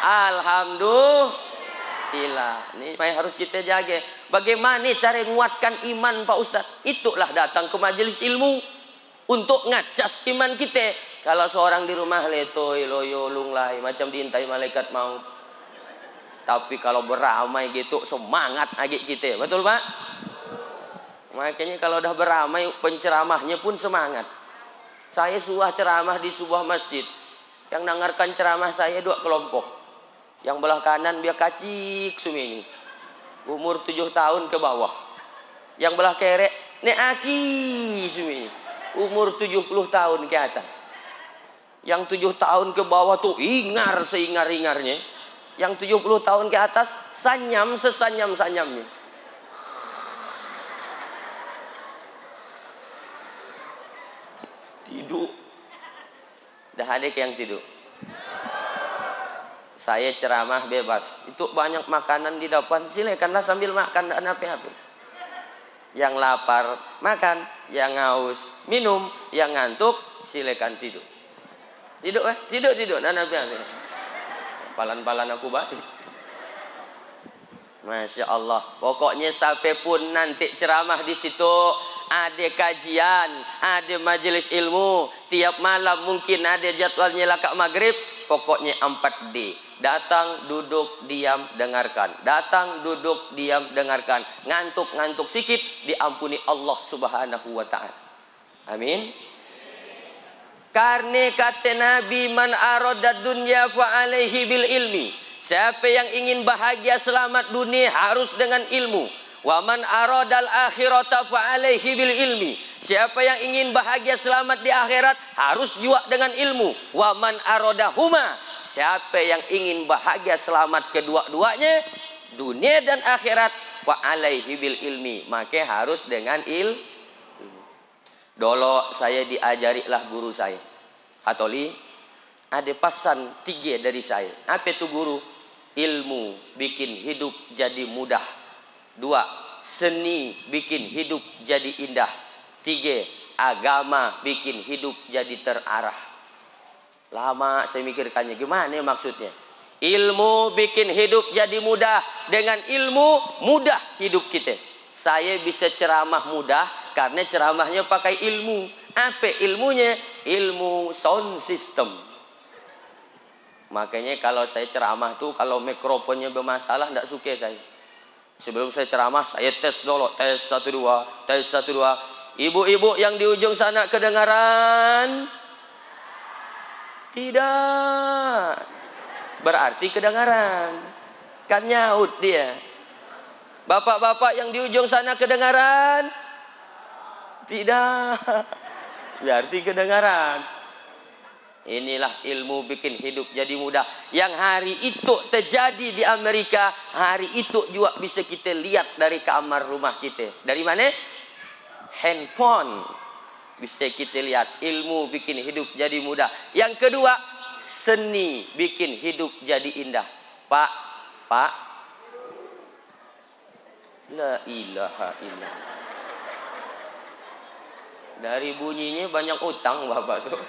Speaker 1: Alhamdulillah. Ini harus kita jaga. Bagaimana cara menguatkan iman Pak Ustadz? Itulah datang ke majelis ilmu untuk ngacas iman kita. Kalau seorang di rumah letoy, loyo, lunglai, macam diintai malaikat maut. Tapi kalau beramai gitu semangat agak kita. Betul Pak? Makanya kalau udah beramai penceramahnya pun semangat. Saya suah ceramah di sebuah masjid. Yang dengarkan ceramah saya 2 kelompok. Yang belah kanan dia kacik sumini. Umur 7 tahun ke bawah. Yang belah kere ne aki sumini. Umur 70 tahun ke atas. Yang 7 tahun ke bawah tuh ingar seingar-ingarnya. Yang 70 tahun ke atas sanyam sesanyam-sanyamnya. Tidur. Dah ada yang tidur. Saya ceramah bebas. Itu banyak makanan di depan. Silakanlah sambil makan dan apa-apa. Yang lapar makan, yang haus minum, yang ngantuk silakan tidur. Tidur. Dan apa-apa. Palan-palan aku balik. Masya Allah. Pokoknya sampai pun nanti ceramah di situ, ada kajian, ada majelis ilmu, tiap malam mungkin ada jadwalnya lakak maghrib. Pokoknya 4D. Datang, duduk, diam, dengarkan. Datang, duduk, diam, dengarkan. Ngantuk-ngantuk sikit, diampuni Allah subhanahu wa ta'ala. Amin. Karena kata Nabi, man aradad dunya fa alaihi bil ilmi. Siapa yang ingin bahagia selamat dunia harus dengan ilmu. Wa man aradal akhirata fa alaihi bil ilmi. Siapa yang ingin bahagia selamat di akhirat harus juga dengan ilmu. Wa man aradahuma. Siapa yang ingin bahagia selamat kedua-duanya, dunia dan akhirat, fa alaihi bil ilmi. Maka harus dengan ilmu. Dulu saya diajarilah guru saya. Atoli, ada pesan 3 dari saya. Apa itu guru? Ilmu bikin hidup jadi mudah. 2, seni bikin hidup jadi indah. 3, agama bikin hidup jadi terarah. Lama saya mikirkannya, gimana maksudnya? Ilmu bikin hidup jadi mudah. Dengan ilmu mudah hidup kita. Saya bisa ceramah mudah karena ceramahnya pakai ilmu. Apa ilmunya? Ilmu sound system. Makanya kalau saya ceramah tuh, kalau mikrofonnya bermasalah, tidak suka saya. Sebelum saya ceramah, saya tes dulu. Tes 1, 2, tes 1, 2. Ibu-ibu yang di ujung sana kedengaran? Tidak. Berarti kedengaran. Kan nyaut dia. Bapak-bapak yang di ujung sana kedengaran? Tidak. Berarti kedengaran. Inilah ilmu bikin hidup jadi mudah. Yang hari itu terjadi di Amerika, hari itu juga bisa kita lihat dari kamar rumah kita. Dari mana? Handphone. Bisa kita lihat. Ilmu bikin hidup jadi mudah. Yang kedua, seni bikin hidup jadi indah. Pak. La ilaha illallah. Dari bunyinya banyak utang bapak tuh.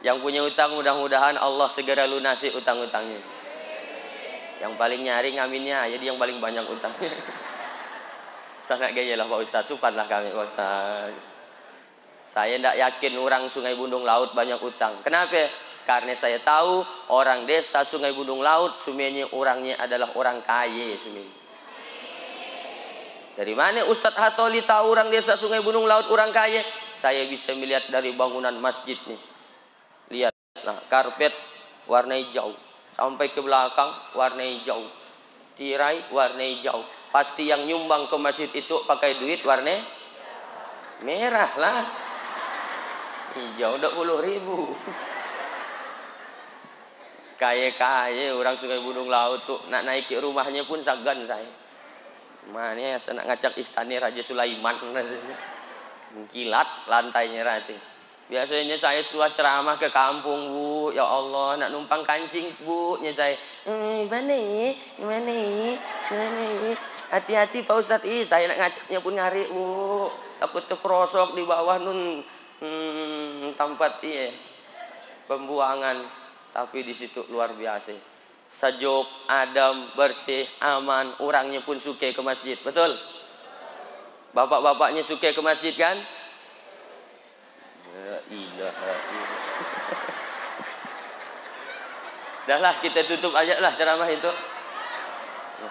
Speaker 1: Yang punya utang mudah-mudahan Allah segera lunasi utang-utangnya. Yang paling nyari ngaminnya, jadi yang paling banyak utangnya. Sangat gaya lah Pak Ustaz, supanlah kami Pak Ustaz. Saya tidak yakin orang Sungai Bundung Laut banyak utang. Kenapa? Karena saya tahu orang desa Sungai Bundung Laut, semuanya orangnya adalah orang kaya semuanya. Dari mana Ustadz Hatoli tahu orang desa Sungai Bundung Laut orang kaya? Saya bisa melihat dari bangunan masjidnya. Lihatlah, karpet warna hijau, sampai ke belakang warna hijau, tirai warna hijau. Pasti yang nyumbang ke masjid itu pakai duit warna merah lah. Hijau 20.000. Kaya-kaya orang Sungai Bundung Laut tuh. Nak naik ke rumahnya pun segan saya. Mana saya nak ngacak istana Raja Sulaiman. Kilat lantainya rati. Biasanya saya suah ceramah ke kampung, Bu. Ya Allah, nak numpang kancing, Bu. Nya saya. Gimana? Hati-hati Pak Ustadz. Saya nak ngacaknya pun ngari, Bu. Takut terperosok di bawah nun tempat pembuangan. Tapi di situ luar biasa. Sejuk, adem, bersih, aman. Orangnya pun suka ke masjid. Betul? Bapak-bapaknya suka ke masjid kan? La ilaha illallah. Dah lah, kita tutup aja lah ceramah itu.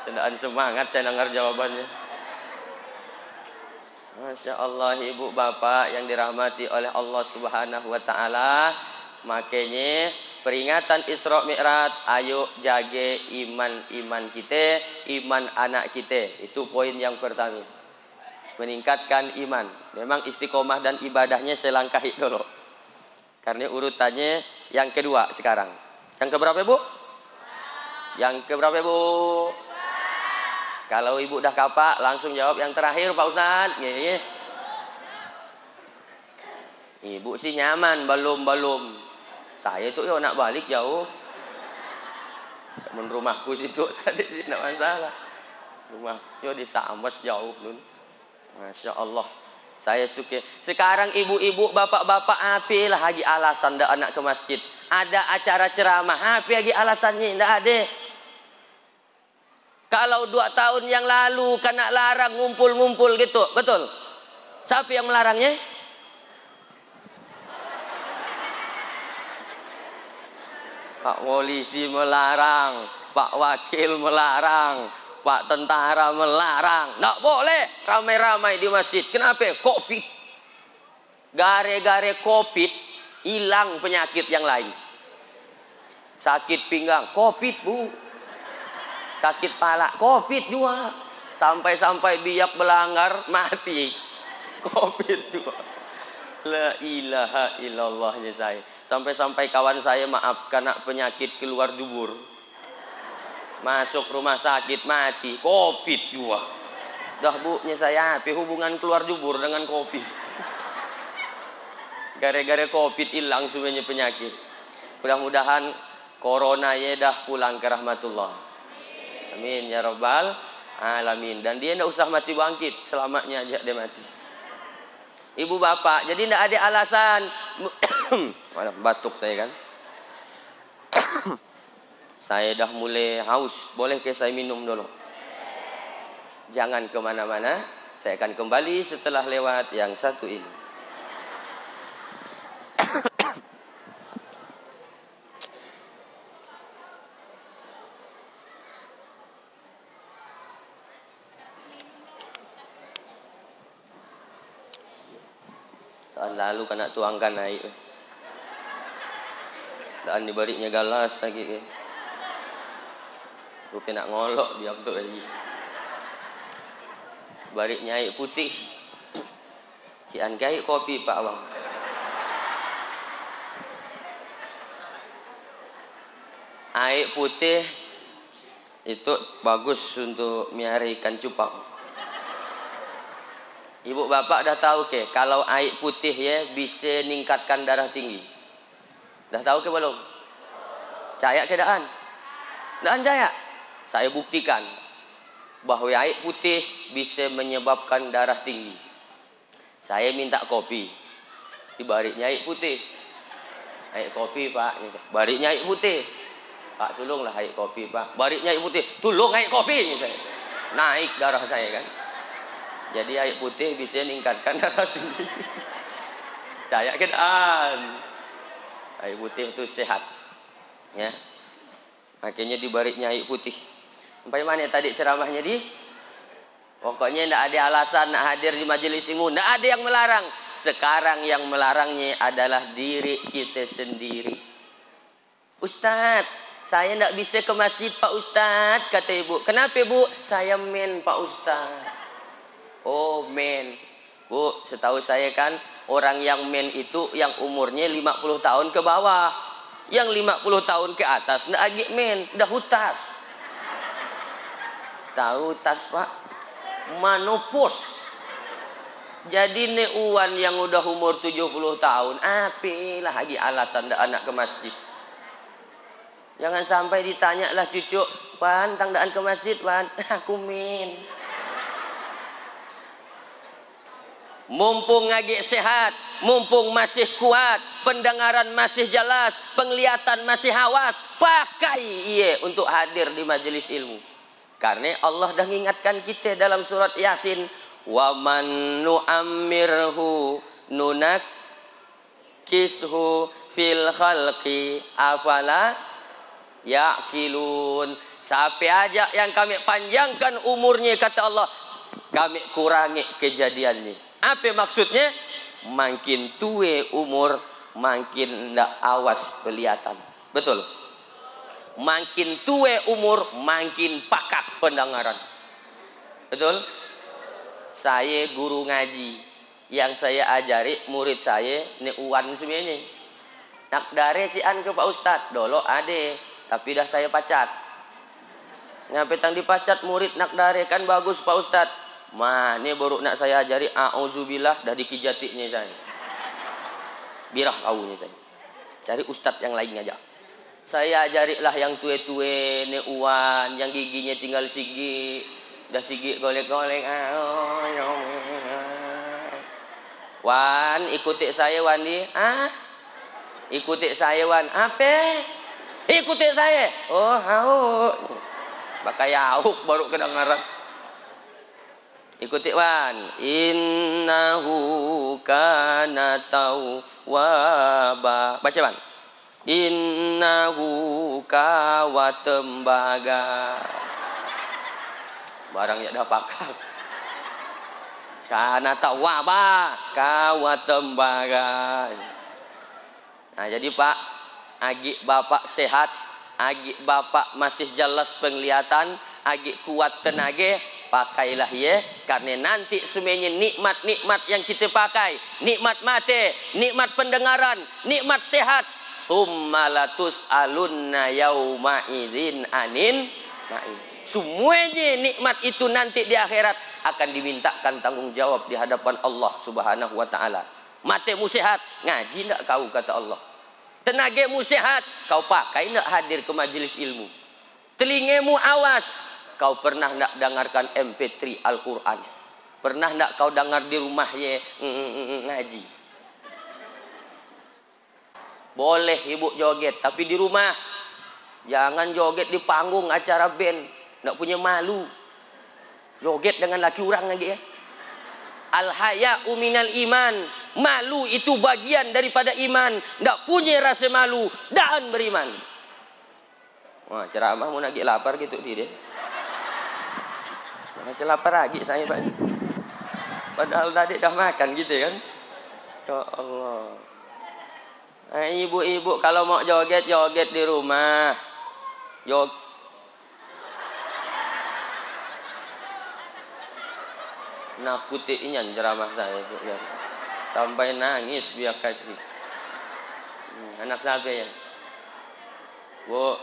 Speaker 1: Sedaan semangat saya dengar jawabannya. Masya Allah, ibu bapak yang dirahmati oleh Allah subhanahu wa ta'ala. Makanya peringatan Isra Mi'raj, ayo jaga iman kita, iman anak kita. Itu poin yang pertama. Meningkatkan iman. Memang istiqomah dan ibadahnya selangkahi dulu. Karena urutannya yang kedua sekarang. Yang keberapa, Bu? Yang keberapa, Bu? Kalau ibu dah kapak, langsung jawab yang terakhir, Pak Ustadz. Ibu sih nyaman, belum. Saya tuh nak balik jauh. Temen rumahku situ tadi sih tidak masalah. Rumah di Sambas jauh nun. Masya Allah. Saya suka. Sekarang ibu-ibu, bapak-bapak, apa lah lagi alasan dah anak ke masjid? Ada acara ceramah, apa lagi alasannya? Tidak ada. Kalau 2 tahun yang lalu kena larang ngumpul-ngumpul gitu, betul? Siapa yang melarangnya? Pak polisi melarang, Pak wakil melarang, Pak tentara melarang. Nggak boleh ramai-ramai di masjid. Kenapa? Covid. Gara-gara Covid hilang penyakit yang lain. Sakit pinggang, Covid bu. Sakit pala, Covid juga. Sampai-sampai biak belanggar, mati. Covid juga. La ilaha illallah ya saya. Sampai-sampai kawan saya maaf kena penyakit keluar dubur. Masuk rumah sakit mati, Covid juga. Dah bu, saya apa hubungan keluar dubur dengan Covid? Gara-gara Covid hilang semuanya penyakit. Mudah-mudahan corona ya dah pulang ke rahmatullah. Amin ya rabbal alamin. Dan dia tidak usah mati bangkit, selamanya aja dia mati. Ibu bapak, jadi tidak ada alasan. Malah batuk saya kan. Saya dah mulai haus. Boleh ke saya minum dulu? Jangan kemana-mana. Saya akan kembali setelah lewat yang satu ini. Tahun lalu kena tuangkan naik. Dan dibaliknya galas lagi. Bukan nak ngolok dia untuk lagi. Baliknya air putih. Cian kai kopi Pak Abang. Air putih itu bagus untuk miara ikan cupang. Ibu bapak dah tahu ke kalau air putih ya bisa meningkatkan darah tinggi. Dah tahu ke belum? Caya ke daan? Daan caya? Saya buktikan bahwa air putih bisa menyebabkan darah tinggi. Saya minta kopi, dibaliknya air putih. Air kopi Pak, baliknya air putih. Pak tolonglah air kopi Pak. Baliknya air putih, tolong air kopi. Naik darah saya kan. Jadi air putih bisa meningkatkan darah tinggi. Caya ke daan? Air putih itu sehat. Ya. Makanya dibaliknya air putih. Sampai mana tadi ceramahnya di? Pokoknya tidak ada alasan nak hadir di majelis ilmu. Tidak ada yang melarang. Sekarang yang melarangnya adalah diri kita sendiri. Ustaz, saya tidak bisa ke masjid Pak Ustaz, kata ibu. Kenapa bu? Saya men Pak Ustaz. Oh men. Bu, setahu saya kan orang yang men itu yang umurnya 50 tahun ke bawah. Yang 50 tahun ke atas tidak lagi men, dah hutas. Tahu tas Pak? Manopos. Jadi neuan yang udah umur 70 tahun, apilah lagi alasan dah anak ke masjid. Jangan sampai ditanya lah cucu, Wan, tangdaan ke masjid, Wan. Aku min. Mumpung ngagi sehat, mumpung masih kuat, pendengaran masih jelas, penglihatan masih awas, pakai ia untuk hadir di majelis ilmu. Karena Allah dah mengingatkan kita dalam surat Yasin, wa man nu'ammirhu nunakkishu fil khalqi afala ya'qilun. Siapa aja yang kami panjangkan umurnya, kata Allah, kami kurangi kejadiannya. Apa maksudnya? Makin tua umur, makin ndak awas kelihatan. Betul? Makin tua umur, makin pakak pendengaran. Betul? Saya guru ngaji, yang saya ajari murid saya neuan semuanya. Nak dari si an ke Pak Ustad, dulu ade, tapi dah saya pacat. Ngapain tang dipacat murid nak dari kan bagus Pak Ustad. Mah, ini baru nak saya ajari a'udzubillah dah dikijatinya saya. Birah kaunya saya. Cari ustaz yang lain aja. Saya ajarilah yang tue-tue neuan, yang giginya tinggal sigi, dah sigi golek-golek. Wan, ikuti saya Wan di. Ikuti saya Wan. Apa? Ikuti saya. Oh, hau. Pakai yauk baru kedengaran. Ikuti wan. Innahu kana tawwaba. Baca wan. Innahu kawatembaga. Barang ya dah pakak. Kana tawwaba kawatembaga. Nah, jadi Pak, agi Bapak sehat, agi Bapak masih jelas penglihatan, agi kuat tenaga, pakailah ya, karena nanti semuanya nikmat-nikmat yang kita pakai, nikmat mate, nikmat pendengaran, nikmat sehat, tummalatus alunna yauma idzin anin na'im. Semuanya nikmat itu nanti di akhirat akan dimintakan tanggung jawab di hadapan Allah Subhanahu wa taala. Matemu sehat, ngaji enggak kau kata Allah. Tenagamu sehat, kau pakai enggak hadir ke majelis ilmu. Telingamu awas, kau pernah enggak dengarkan MP3 Al-Qur'an? Pernah enggak kau dengar di rumahnya ngaji? Boleh ibu joget, tapi di rumah. Jangan joget di panggung acara band, enggak punya malu. Joget dengan laki orang lagi ya. Al-haya'u minal iman. Malu itu bagian daripada iman. Nggak punya rasa malu dan beriman. Wah, ceramah mau lagi lapar gitu dia. Masih lapar lagi saya Pak. Padahal tadi dah makan gitu kan. Ya Allah. Nah, ibu-ibu kalau mau joget, joget di rumah. Nakutinya ceramah saya ya. Sampai nangis biar kasih. Anak siapa ya? Bu,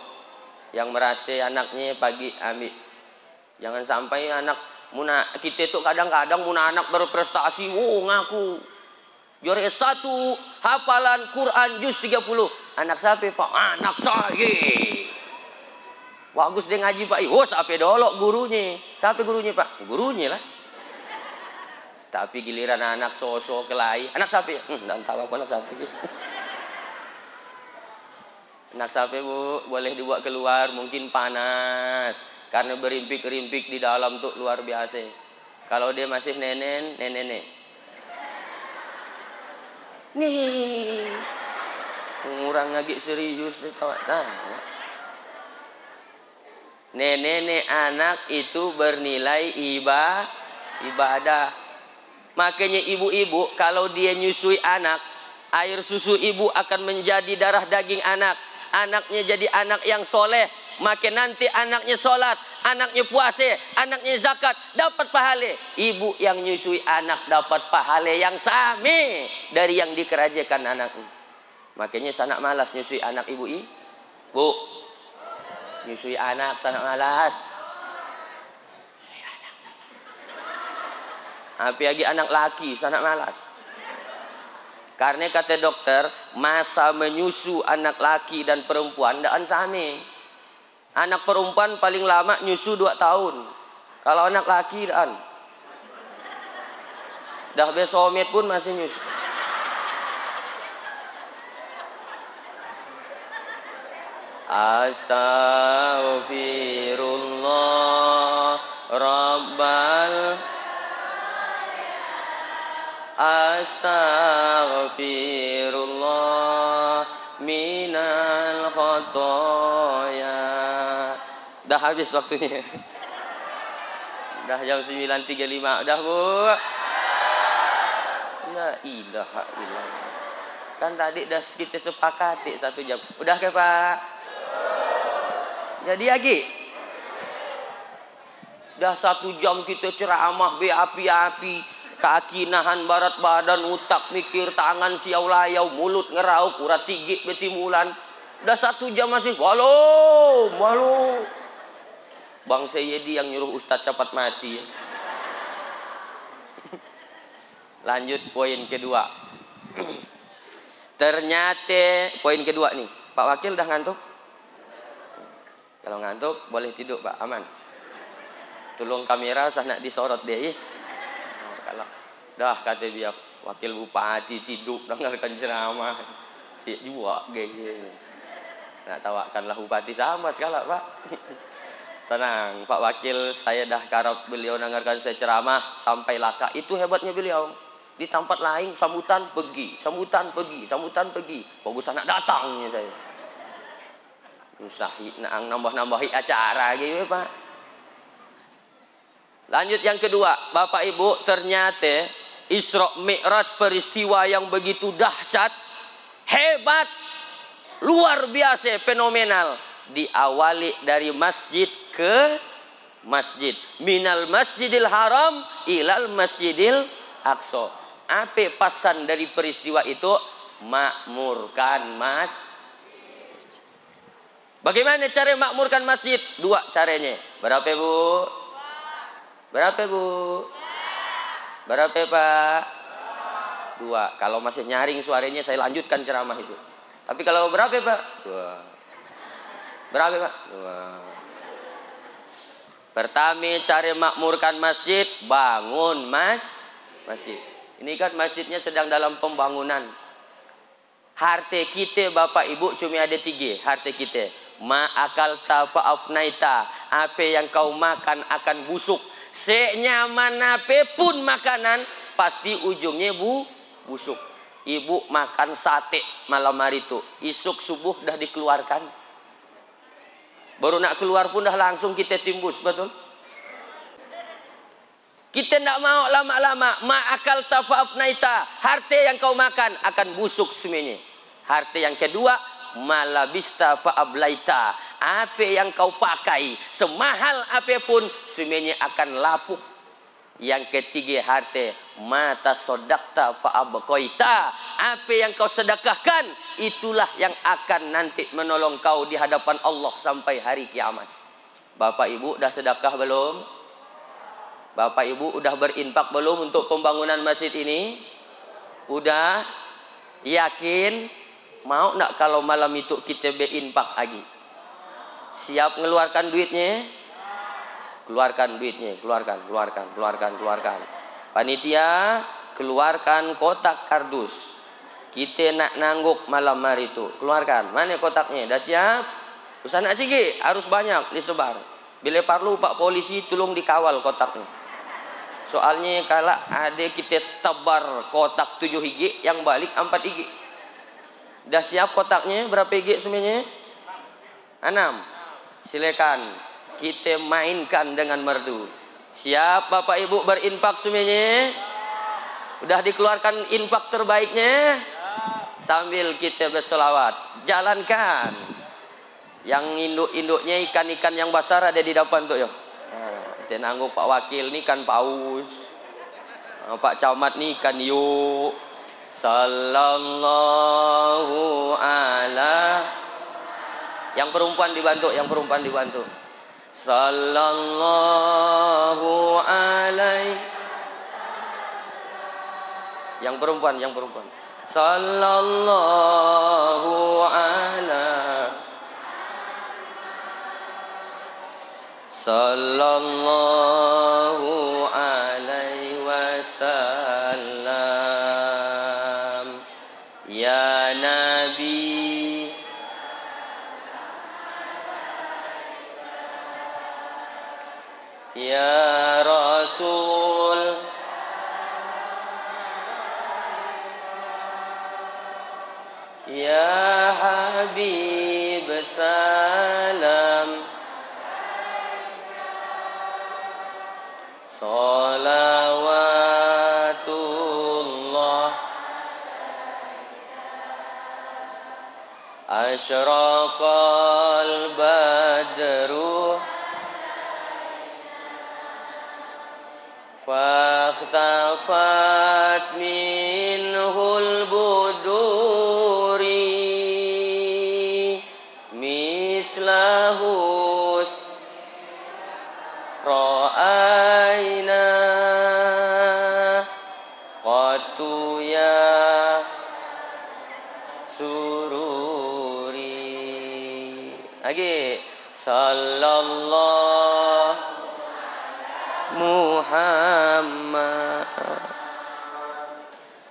Speaker 1: yang merasa anaknya pagi ambil. Jangan sampai anak muna kita tuh kadang-kadang muna anak berprestasi, ngaku juara S1 hafalan Quran juz 30. Anak siapa Pak? Anak saya. Bagus dia ngaji Pak. Siapa dolok gurunya? Siapa gurunya Pak? Gurunya lah. Tapi giliran anak sosok kelai, anak sapi, dan tahu apa anak sapi. Anak sapi bu, boleh dibawa keluar, mungkin panas, karena berimpik-rimpik di dalam tuh luar biasa. Kalau dia masih nenek. Nih, orang lagi serius tahu. Nenek anak itu bernilai ibadah. Makanya ibu-ibu kalau dia nyusui anak, air susu ibu akan menjadi darah daging anak. Anaknya jadi anak yang soleh. Maka nanti anaknya sholat, anaknya puasa, anaknya zakat, dapat pahala. Ibu yang nyusui anak dapat pahala yang sama dari yang dikerjakan anaknya. Makanya sanak malas nyusui anak ibu. Bu, nyusui anak sanak malas. Apalagi anak laki, sanak malas. Karena kata dokter, masa menyusu anak laki dan perempuan tidak sama. Anak perempuan paling lama nyusu 2 tahun. Kalau anak laki dah besomet pun masih nyusu. Astaghfirullah Rabbal Astaghfirullah minal khotoya. Dah habis waktunya. Dah jam 9.35. Udah bu. La ilaha illallah. Kan tadi dah kita sepakati 1 jam. Udah ke Pak? Jadi lagi. Dah 1 jam kita ceramah api-api. Kaki nahan barat badan, utak mikir, tangan siau layau, mulut ngerauk, urat tigik betimulan. Udah 1 jam masih malu. Bang Sayyidi yang nyuruh Ustadz cepat mati. Lanjut poin kedua. Ternyata poin kedua nih, Pak Wakil udah ngantuk? Kalau ngantuk boleh tidur Pak, aman. Tolong kamera usah nak disorot deh. Kalau dah kata dia wakil bupati tidur dengarkan ceramah si juga gaya nak tawakanlah bupati sama sekali Pak. Tenang, Pak Wakil, saya dah karap beliau dengarkan saya ceramah sampai laka. Itu hebatnya beliau. Di tempat lain sambutan pergi, sambutan pergi, sambutan pergi. Bagus anak datangnya saya. Usahi nambah-nambahi acara gitu Pak. Lanjut yang kedua, Bapak Ibu, ternyata Isra Mi'raj peristiwa yang begitu dahsyat, hebat, luar biasa, fenomenal. Diawali dari masjid ke masjid, minal masjidil haram ilal masjidil aqsa. Apa pesan dari peristiwa itu? Makmurkan Bagaimana cara makmurkan masjid? Dua caranya. Berapa Bu? Berapa Bu? Berapa Pak? Dua. Kalau masih nyaring suaranya saya lanjutkan ceramah itu. Tapi kalau berapa Pak? Dua. Berapa Pak? Dua. Pertama, cara makmurkan masjid, bangun masjid. Ini kan masjidnya sedang dalam pembangunan. Harta kita Bapak Ibu cuma ada 3 harta kita. Ma'akalta fa'afnaita. Apa yang kau makan akan busuk. Senyaman apapun makanan pasti ujungnya busuk. Ibu makan sate malam hari itu, isuk subuh dah dikeluarkan. Baru nak keluar pun dah langsung kita timbus, betul? Kita tidak mau lama-lama. Ma'akal tafa'afnaita. Harta yang kau makan akan busuk semuanya. Harta yang kedua, malabista fa'ablaita. Apa yang kau pakai, semahal apapun, semuanya akan lapuk. Yang ketiga harta, mata sodakta fa'abqaita. Apa yang kau sedekahkan, itulah yang akan nanti menolong kau di hadapan Allah sampai hari kiamat. Bapak Ibu dah sedekah belum? Bapak Ibu udah berinfak belum untuk pembangunan masjid ini? Udah? Yakin? Mau nak kalau malam itu kita berinfak lagi? Siap ngeluarkan duitnya? Keluarkan duitnya, keluarkan. Panitia, keluarkan kotak kardus. Kita nak nangguk malam hari itu. Keluarkan. Mana kotaknya? Dah siap? Usah nak sige, harus banyak disebar. Bila perlu Pak Polisi tolong dikawal kotaknya. Soalnya kalau ada kita tebar kotak 7 higi, yang balik 4 higi. Dah siap kotaknya? Berapa higi semuanya? 6. Silakan. Kita mainkan dengan merdu. Siap Bapak Ibu berinfak semuanya? Udah dikeluarkan infak terbaiknya? Sambil kita berselawat. Jalankan. Yang induk-induknya ikan-ikan yang besar ada di depan tuh ya. Kita nangguk Pak Wakil ni ikan paus. Pak Camat ni ikan yuk. Sallallahu ala. Yang perempuan dibantu. Sallallahu alaihi. Yang perempuan. Sallallahu ala. Sallallahu alaihi wasallam. Ya Nabi. Ya Rasul. Ya Habib salam. Salawatullah. Asyraqal badru fakhtafat minhul buduri mislahus ra'ayna qatu ya sururi. Lagi sallallahu Muhammad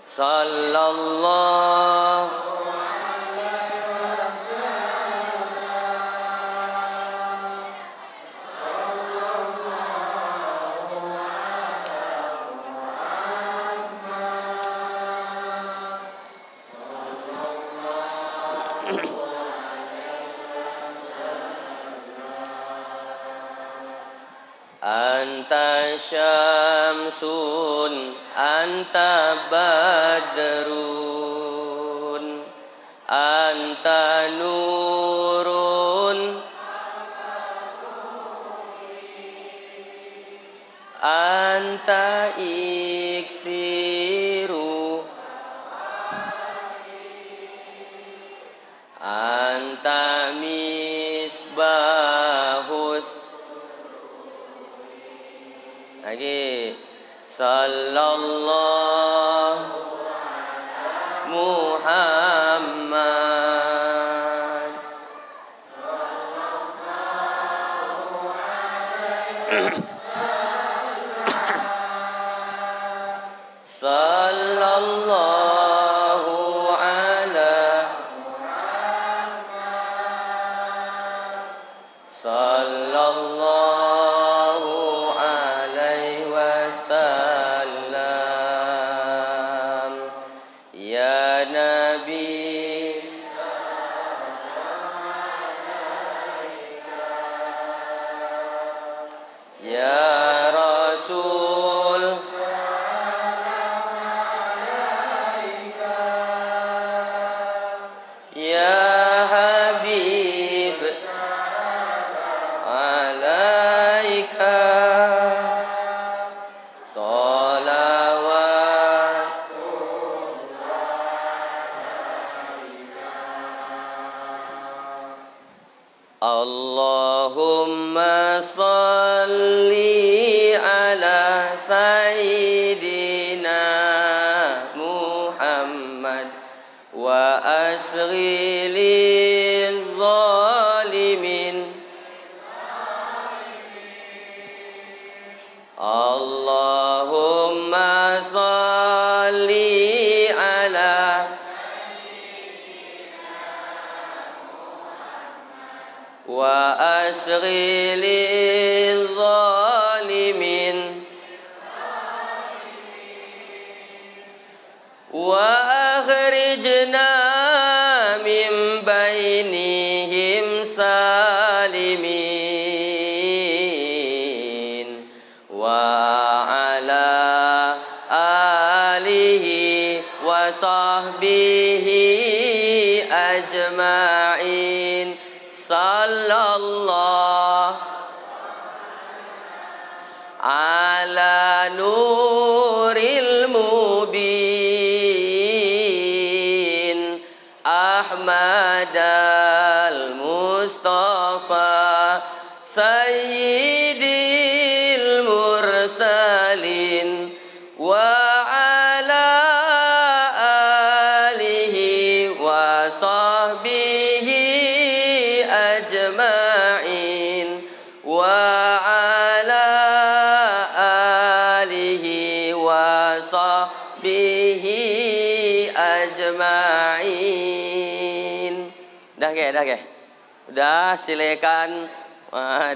Speaker 1: sallallahu Anta syamsun, anta badrun, anta nurun, anta iksiru, anta misbahus. Lagi. Sallallahu Muhammad. Sallallahu ala sallallahu alaihi wasallam. Ya Nabi, ya Rasul, ya Habib, alaika salawat. Allahumma salli ala Sayyidina Muhammad wa asghi lil zalimin. Allahumma salli ala wa asghi lil zalimin wa akhrijna min bainihim salimin wa ala alihi wa sahbihi ajma'in. Sallallahu ala nuril mubin Ahmad al-Mustafa Sayyidil mursalin wa ala alihi wa sahbihi ajma'in wa ala alihi wa sahbihi ajma'in. Dah ke? Udah, silakan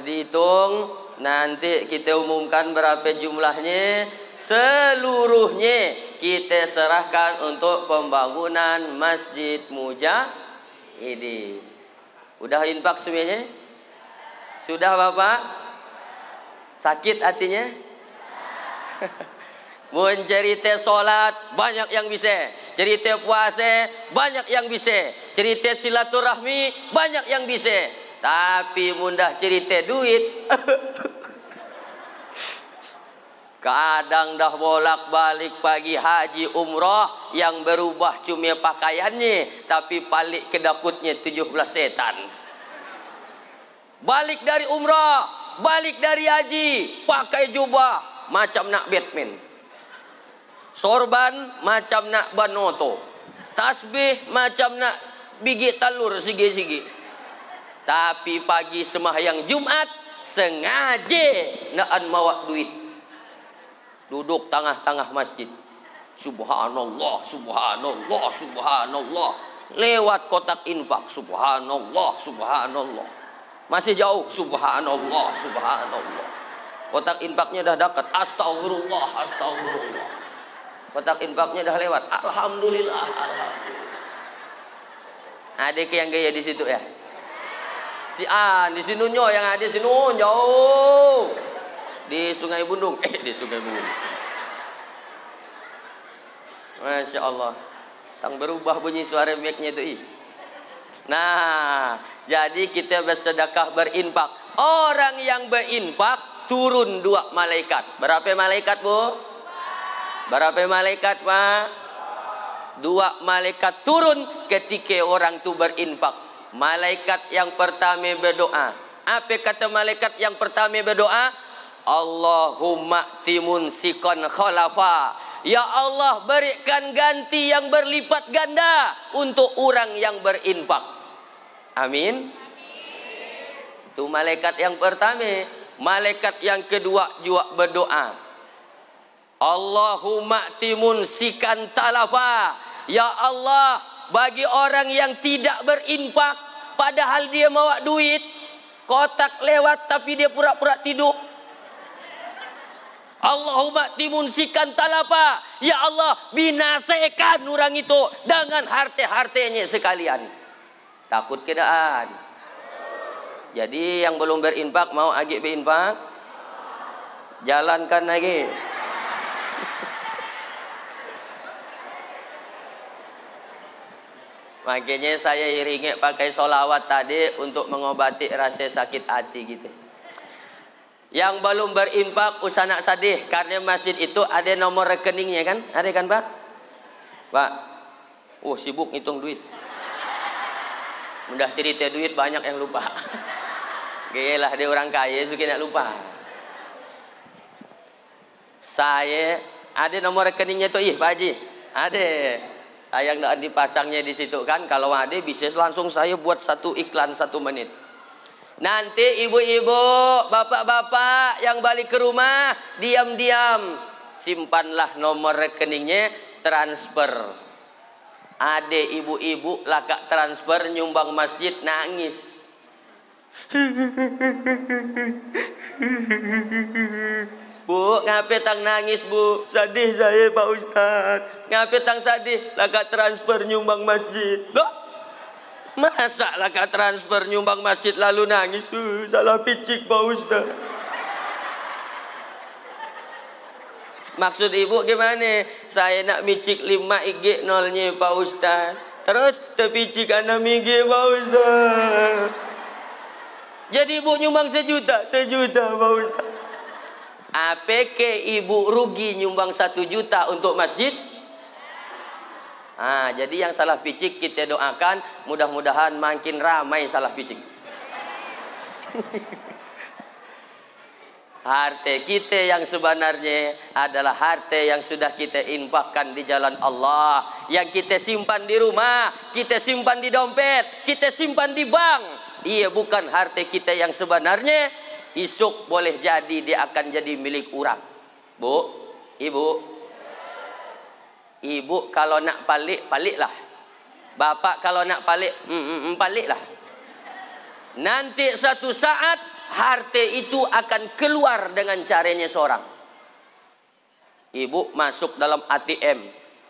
Speaker 1: dihitung. Nanti kita umumkan berapa jumlahnya. Seluruhnya kita serahkan untuk pembangunan Masjid Mujahidin. Udah infak semuanya? Sudah Bapak? Sakit hatinya? Mun cerita solat banyak yang bisa, cerita puasa banyak yang bisa, cerita silaturahmi banyak yang bisa. Tapi mudah cerita duit. Kadang dah bolak-balik pagi haji umrah yang berubah cuma pakaiannya, tapi balik ke dakutnya 17 setan. Balik dari umrah, balik dari haji, pakai jubah macam nak Batman. Sorban macam nak Banoto. Tasbih macam nak bigi talur sigi-sigi. Tapi pagi sembahyang Jumat sengaja nak mawa duit. Duduk tengah-tengah masjid. Subhanallah, subhanallah, subhanallah. Lewat kotak infak, subhanallah, subhanallah. Masih jauh, subhanallah, subhanallah. Kotak infaknya dah dekat, astagfirullah, astagfirullah. Kotak infaknya dah lewat, alhamdulillah, alhamdulillah. Ada ke yang gaya di situ ya? Si An, di sinunya yang ada sinu jauh. Di Sungai Bundung. Di Sungai Bundung. Masya Allah. Tang berubah bunyi suara mic-nya itu. Nah, jadi kita bersedekah berinfak. Orang yang berinfak turun 2 malaikat. Berapa malaikat, Bu? Berapa malaikat, Pak? 2 malaikat turun ketika orang itu berinfak. Malaikat yang pertama berdoa. Apa kata malaikat yang pertama berdoa? Allahumma timun sikon khalafa. Ya Allah, berikan ganti yang berlipat ganda untuk orang yang berinfak. Amin. Itu malaikat yang pertama. Malaikat yang kedua juga berdoa. Allahumma timun sikan talafa. Ya Allah, bagi orang yang tidak berinfak padahal dia bawa duit, kotak lewat tapi dia pura-pura tidur. Allahumma timunsikan talapa. Ya Allah, binasakan orang itu dengan harta-hartanya sekalian. Takut kedaan. Jadi yang belum berinfak mau agak berinfak, jalankan lagi. Makanya saya iringi pakai solawat tadi untuk mengobati rasa sakit hati gitu. Yang belum berinfak usah nak sedih, karena masjid itu ada nomor rekeningnya kan? Ada kan, Pak? Pak, oh sibuk ngitung duit. Mudah cerita duit banyak yang lupa. Gayalah dia orang kaya suka nak lupa. Saya ada nomor rekeningnya tuh, Pak Haji. Ada. Sayang tidak dipasangnya di situ kan? Kalau ada bisa langsung saya buat satu iklan 1 menit. Nanti ibu-ibu, bapak-bapak yang balik ke rumah, diam-diam simpanlah nomor rekeningnya, transfer. Ada ibu-ibu lakak transfer nyumbang masjid nangis. Bu, ngapain tang nangis, Bu? Sedih saya, Pak Ustadz. Ngapain tang sedih? Lakak transfer nyumbang masjid. Loh? Masa lakak transfer nyumbang masjid lalu nangis? Salah picik, Pak Ustaz. Maksud ibu gimana? Saya nak micik 5 IG nolnya, Pak Ustaz. Terus terpicik 6 IG, Pak Ustaz. Jadi ibu nyumbang 1 juta, Pak Ustaz. APK ibu rugi nyumbang 1 juta untuk masjid? Jadi yang salah picik kita doakan mudah-mudahan makin ramai salah picik. Harta kita yang sebenarnya adalah harta yang sudah kita infakkan di jalan Allah, yang kita simpan di rumah, kita simpan di dompet, kita simpan di bank. Iya, bukan harta kita yang sebenarnya. Isuk boleh jadi dia akan jadi milik orang. Bu, ibu. Ibu kalau nak palik, paliklah. Bapak kalau nak palik, paliklah. Nanti satu saat harta itu akan keluar dengan caranya seorang. Ibu masuk dalam ATM,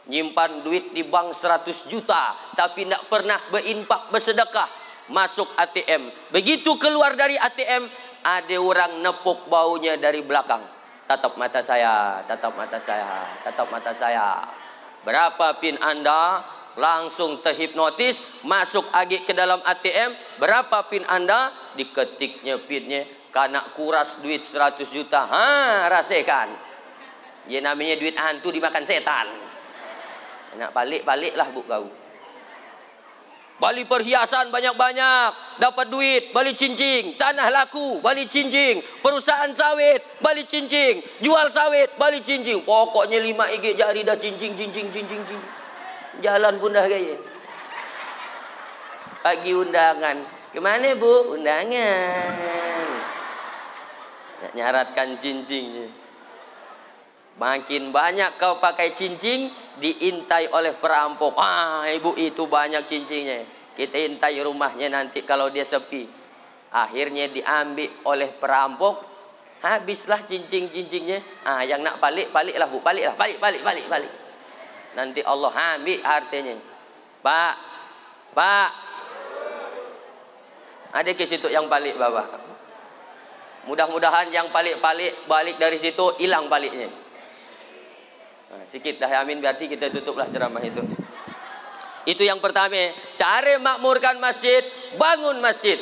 Speaker 1: nyimpan duit di bank 100 juta, tapi tidak pernah berinfak bersedekah. Masuk ATM, begitu keluar dari ATM, ada orang nepuk baunya dari belakang. Tatap mata saya, tatap mata saya, tatap mata saya. Berapa pin Anda? Langsung terhipnotis, masuk lagi ke dalam ATM. Berapa pin Anda? Diketiknya pinnya. Karena kuras duit 100 juta. Rasakan. Ya namanya duit hantu dimakan setan. Nak balik-baliklah bu kau. Bali perhiasan banyak-banyak, dapat duit, bali cincing, tanah laku, bali cincing, perusahaan sawit, bali cincing, jual sawit, bali cincing. Pokoknya 5 IG jari dah cincing. Jalan pun dah gaya. Pagi undangan. Kemana bu? Undangan. Nak nyaratkan cincingnya. Makin banyak kau pakai cincing, diintai oleh perampok. Ibu itu banyak cincingnya. Kita intai rumahnya nanti kalau dia sepi. Akhirnya diambil oleh perampok. Habislah cincing-cincingnya. Yang nak baliklah bu. Balik. Nanti Allah ambil hartanya. Pak, Ada ke situ yang palik Bapak? Mudah-mudahan yang palik-palik balik dari situ hilang paliknya. Nah, sikit dah amin, berarti kita tutuplah ceramah itu. Itu yang pertama, cara makmurkan masjid, bangun masjid.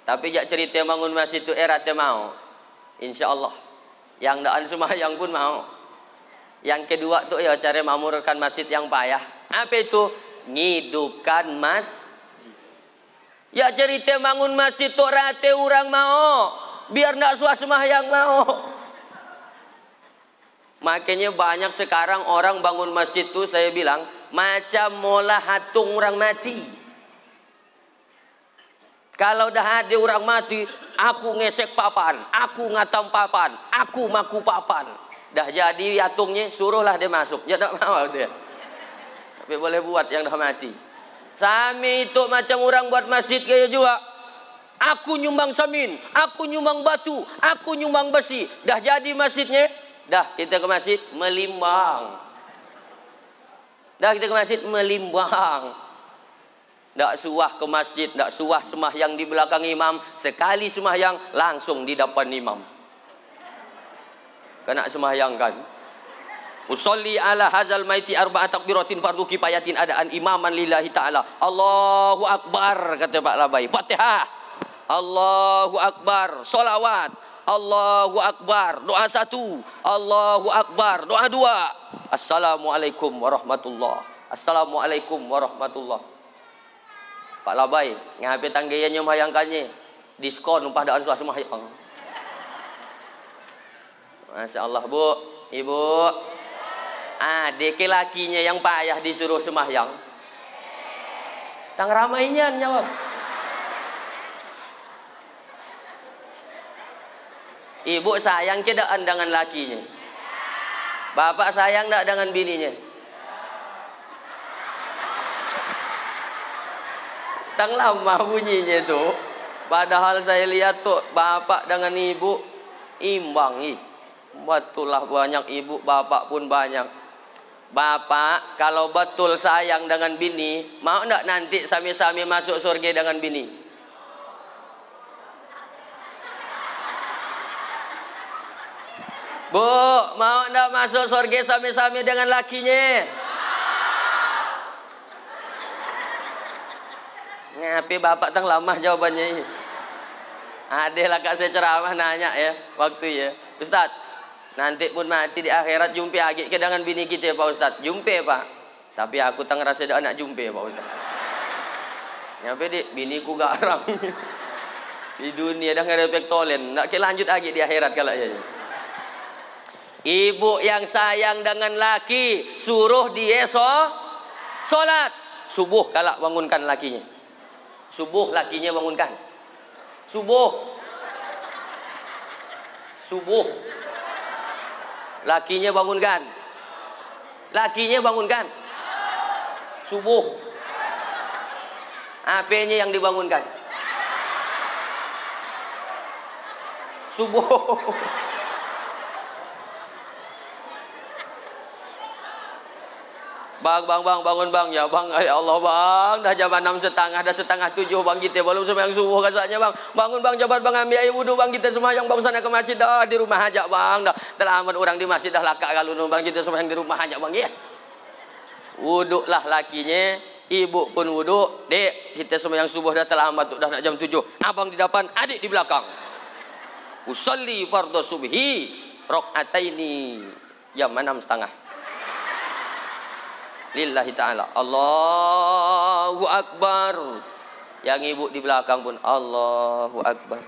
Speaker 1: Tapi jak cerita bangun masjid itu te mau. Insyaallah. Yang daan sembahyang pun mau. Yang kedua tuh ya cara makmurkan masjid yang payah. Apa itu? Ngidupkan masjid. Ya cerita bangun masjid tuh rate orang mau. Biar ndak suah sembahyang mau. Makanya banyak sekarang orang bangun masjid tuh saya bilang macam mola hatung orang mati. Kalau dah ada orang mati, aku ngesek papan, aku ngatam papan, aku maku papan. Dah jadi atungnya, suruhlah dia masuk. Ya tak mau dia. Tapi boleh buat yang dah mati. Sami itu macam orang buat masjid kayak juga. Aku nyumbang samin, aku nyumbang batu, aku nyumbang besi. Dah jadi masjidnya, dah kita ke masjid melimbang. Dah kita ke masjid melimbang. Tak suah ke masjid, tak suah sembahyang di belakang imam. Sekali sembahyang langsung di depan imam. Kena sembahyang kan? Usolli ala hazal maiti arba'a takbiratin fardu kifayatin adaan imaman lillahi ta'ala. Allahu Akbar, kata Pak Labai. Fatihah. Allahu Akbar. Solawat. Allahu Akbar. Doa satu. Allahu Akbar. Doa dua. Assalamualaikum warahmatullah. Assalamualaikum warahmatullah. Pak Labai, ngapain tanggainya membayangkannya? Diskon padaan suah sembahyang. Masya Allah Bu, Ibu. Adik lakinya yang payah disuruh sembahyang. Tang ramainya jawab. Ibu sayang ke daan dengan lakinya? Bapak sayang tak dengan bininya? Tang lama bunyinya tuh. Padahal saya lihat tuh bapak dengan ibu imbang. Betullah banyak ibu, bapak pun banyak. Bapak kalau betul sayang dengan bini, mau enggak nanti sami-sami masuk surga dengan bini? Bu, mau enggak masuk surga sami-sami dengan lakinya? Ngapain bapak tang lama jawabannya? Adalah kak saya ceramah nanya ya waktu ya, Ustaz, nanti pun mati di akhirat jumpa lagi ke dengan bini kita Pak Ustaz. Jumpa Pak. Tapi aku tang rasa dah anak jumpa Pak Ustaz. Ngapain di biniku garang. Di dunia dah ada efek tolen. Nak ke lanjut lagi di akhirat kalau ya. Ibu yang sayang dengan laki suruh dia solat subuh kalau bangunkan lakinya. Subuh lakinya bangunkan. Subuh. Lakinya bangunkan. Lakinya bangunkan. Subuh. Apanya yang dibangunkan? Subuh. Bang, bangun bang ya bang, ya Allah bang, dah jam 6.30, dah 6.30 bang kita belum sembahyang subuh rasanya bang, bangun bang, jabat bang ambil air wudu bang kita sembahyang bang sana ke masjid dah di rumah aja bang, dah terlambat orang di masjid dah lakak kalau bang kita sembahyang di rumah aja bang ya, wudu lah lakinya, ibu pun wudu, dek kita sembahyang subuh dah terlambat dah nak jam 7, abang di depan, adik di belakang, usolli fardhu subhi rakaataini jam 6.30. Lillahi ta'ala. Allahu Akbar. Yang ibu di belakang pun Allahu Akbar.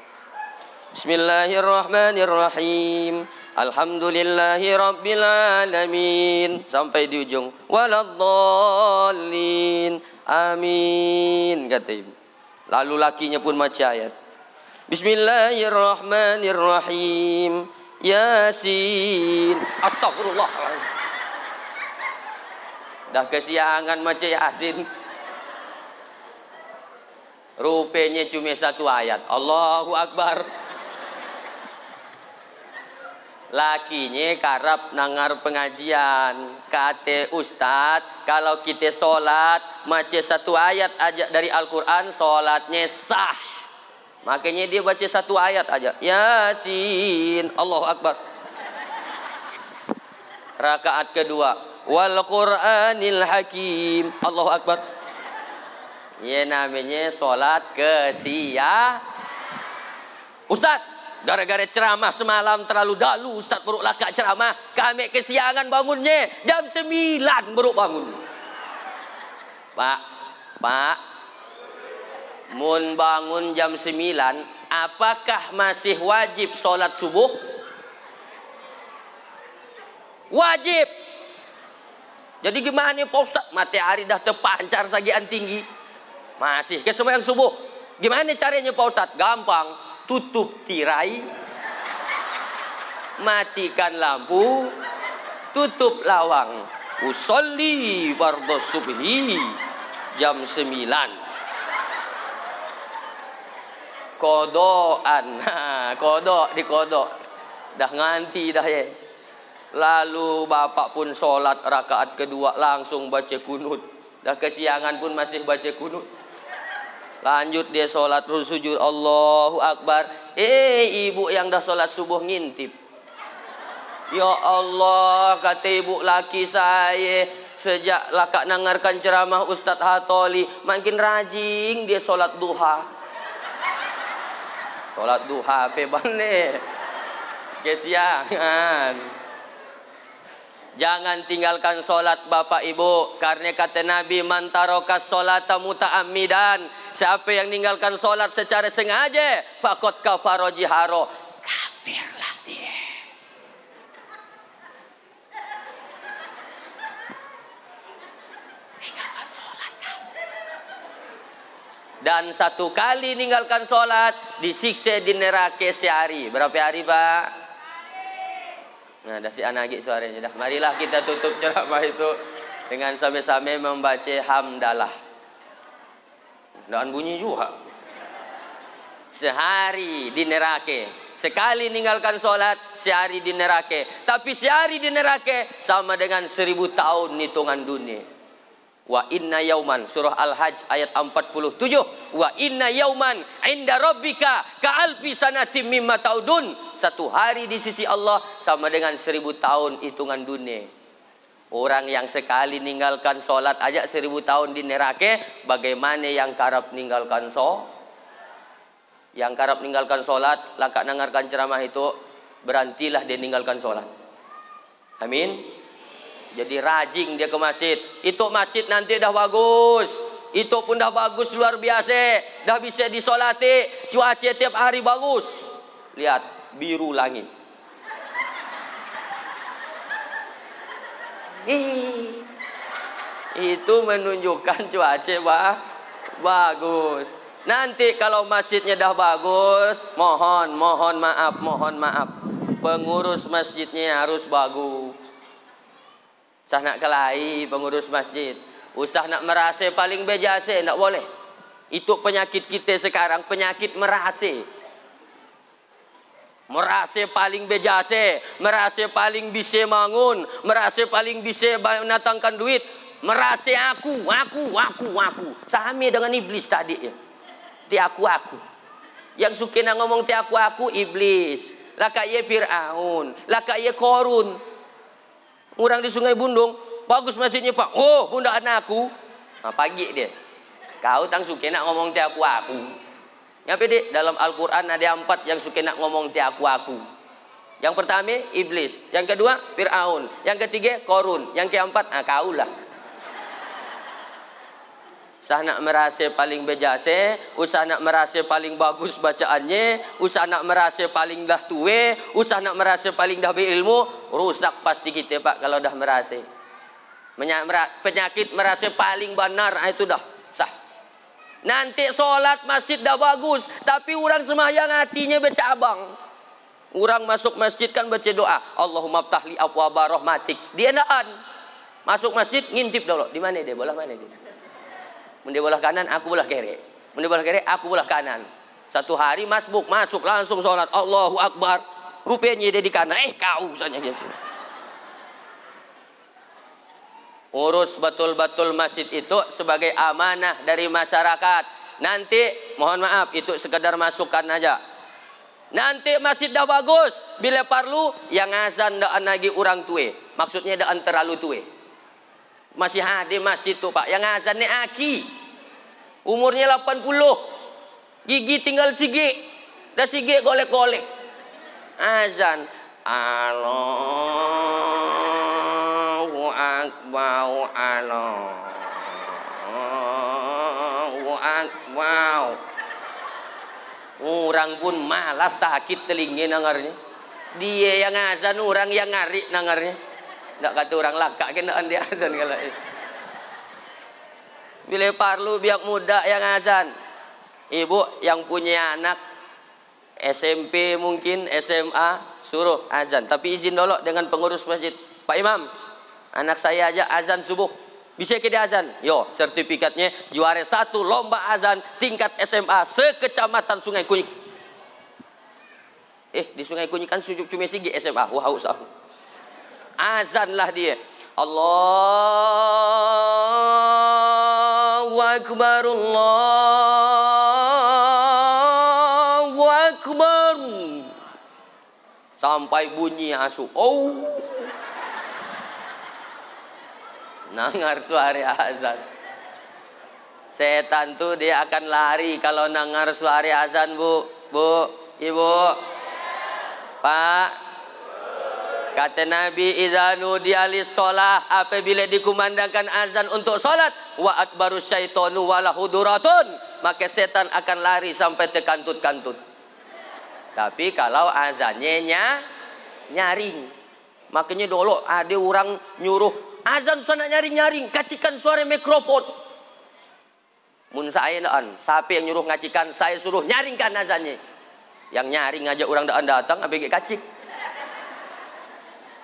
Speaker 1: Bismillahirrahmanirrahim. Alhamdulillahi Rabbil Alamin. Sampai di ujung Waladhdallin. Amin, kata ibu. Lalu lakinya pun baca ayat. Bismillahirrahmanirrahim. Yasin. Astagfirullahaladzim. Dah kesiangan macam Yasin. Rupanya cuma satu ayat. Allahu Akbar. Lakinya karap nangar pengajian. Kata Ustaz, kalau kita solat macam satu ayat aja dari Al-Quran, solatnya sah. Makanya dia baca satu ayat aja. Yasin. Allahu Akbar. Rakaat kedua. Wal Qur'anil Hakim. Allahu Akbar. Ya namanya solat kesia. Ustaz, gara-gara ceramah semalam terlalu dalu, Ustaz buruk lakak ceramah. Kami kesiangan bangunnya. Jam 9 buruk bangun. Pak. Mun bangun jam 9, apakah masih wajib solat subuh? Wajib. Jadi gimana Pak Ustaz? Matahari dah terpancar sagian tinggi. Masih ke sembahyang subuh. Gimana caranya Pak Ustaz? Gampang. Tutup tirai. Matikan lampu. Tutup lawang. Usolli fardhu subhi jam 9. Kodoan, kodok dikodok, dah nganti dah ya. Lalu bapak pun solat rakaat kedua langsung baca kunut. Dah kesiangan pun masih baca kunut. Lanjut dia solat terus sujud Allahu Akbar. Ibu yang dah solat subuh ngintip. Ya Allah, kata ibu laki saya sejak lakak dengarkan ceramah Ustadz Hatoli makin rajin dia solat duha. Solat duha pebane. Kesiangan. Jangan tinggalkan solat Bapak Ibu. Karena kata Nabi man tarokas solata muta'ammidan. Siapa yang tinggalkan solat secara sengaja, faqad kafara jiharo. Kafirlah dia. Dan satu kali ninggalkan sholat disiksa di neraka sehari. Berapa hari Pak? Nah, dah si anak lagi suaranya dah. Marilah kita tutup ceramah itu dengan sama-sama membaca hamdalah. Dan bunyi juga. Sehari di neraka. Sekali ninggalkan sholat, sehari di neraka. Tapi sehari di neraka sama dengan 1000 tahun hitungan dunia. Wa inna yauman surah Al-Hajj ayat 47. Wa inna yauman inda rabbika ka'alfi sanatim mimma ta'udun. Satu hari di sisi Allah sama dengan 1000 tahun hitungan dunia. Orang yang sekali ninggalkan solat aja 1000 tahun di neraka, bagaimana yang karap ninggalkan Yang karap ninggalkan solat, lakak dengarkan ceramah itu, berhentilah dia ninggalkan solat. Amin. Jadi rajin dia ke masjid. Itu masjid nanti dah bagus. Itu pun dah bagus luar biasa. Dah bisa disolati. Cuaca tiap hari bagus. Lihat biru langit. Itu menunjukkan cuaca bagus. Nanti kalau masjidnya dah bagus, mohon maaf. Pengurus masjidnya harus bagus. Usah nak kelahi pengurus masjid. Usah nak merasa paling bejase. Tak boleh. Itu penyakit kita sekarang. Penyakit merasa. Merasa paling bejase. Merasa paling bisa bangun. Merasa paling bisa mendatangkan duit. Merasa aku. Sama dengan iblis tadi. Ti aku. Yang suka nak ngomong ti aku iblis. Laka ye Fir'aun. Laka ye Korun. Orang di Sungai Bundung, bagus masjidnya Pak. Oh, bunda anakku. Nah, pagi dia. Kau tang suka nak ngomong ti aku. Ngapa dek? Dalam Al-Quran ada 4 yang suka nak ngomong ti aku. Yang pertama, iblis. Yang kedua, Fir'aun. Yang ketiga, Korun. Yang keempat, kaulah. Usah nak merasa paling bejase, usah nak merasa paling bagus bacaannya, usah nak merasa paling dah tua, usah nak merasa paling dah berilmu, rusak pasti kita Pak kalau dah merasa. Penyakit merasa paling benar itu dah sah. Nanti solat masjid dah bagus, tapi orang sembahyang hatinya bercabang. Orang masuk masjid kan baca doa, Allahumma ftahli abwaaba rahmatik. Dia naan masuk masjid ngintip dulu, di mana dia? Bola mana dia? Dia belah kanan, aku belah kiri. Dia belah kiri, aku belah kanan. Satu hari masuk langsung sholat. Allahu Akbar. Rupanya dia di kanan. Kau saja dia. Urus betul-betul masjid itu sebagai amanah dari masyarakat. nanti mohon maaf itu sekedar masukan aja. Nanti masjid dah bagus, bila perlu yang azan dah lagi orang tua. Maksudnya dah terlalu tua. Masih ada masjid tu Pak, yang azan ni aki. Umurnya 80. Gigi tinggal sigit. Dah sigit golek-golek. Azan Allahu Akbar, Allahu Akbar. Orang pun malas sakit telinga nangarnya. Dia yang azan, orang yang ngarik nangarnya. Tak kata orang lakak kenaan dia azan kalau itu. Bila perlu biar muda yang azan. Ibu yang punya anak SMP mungkin SMA suruh azan, tapi izin dulu dengan pengurus masjid. Pak Imam, anak saya aja azan subuh, bisa ke dia azan? Yo, sertifikatnya juara 1 lomba azan tingkat SMA sekecamatan Sungai Kunyik. Di Sungai Kunyik kan cuma sigi SMA. Wah, usah. Azanlah dia. Allahu Akbar, Allahu Akbar. Sampai bunyi asu. Oh. Nangar suara azan. Setan tuh dia akan lari kalau nangar suara azan, Bu. Bu, Ibu. Pak. Kata Nabi, iza nudiya lis-shalah, apabila dikumandangkan azan untuk salat, wa adbaru syaitanu wala huduratun, maka setan akan lari sampai terkantut-kantut. Tapi kalau azannya nyaring, makanya dulu ada orang nyuruh azan sana nyaring-nyaring, kacikan suara mikrofon. Mun saya naan, siapa yang nyuruh ngacikan, saya suruh nyaringkan azannya. Yang nyaring aja orang datang, abis kacik.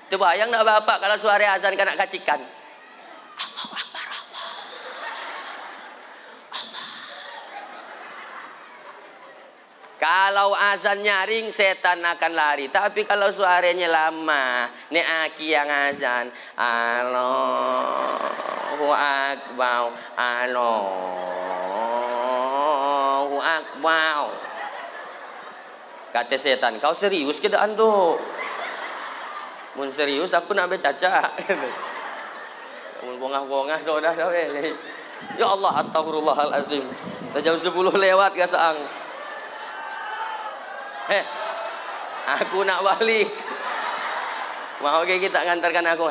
Speaker 1: Terbayang nak bapak kalau suara azan kan nak kacikan. Allahu Akbar, Allah. Allah. Kalau azan nyaring setan akan lari. Tapi kalau suaranya lama, ni aki yang azan. Allahu Akbar, Allahu Akbar. Kata setan, kau serius ke daan tu? Mun serius aku nak bercaca. Mun bongah-bongah sudah dah. Ya Allah, astagfirullahalazim. Jam 10 lewat ke saang. Aku nak balik. Mau ke kita ngantarkan aku.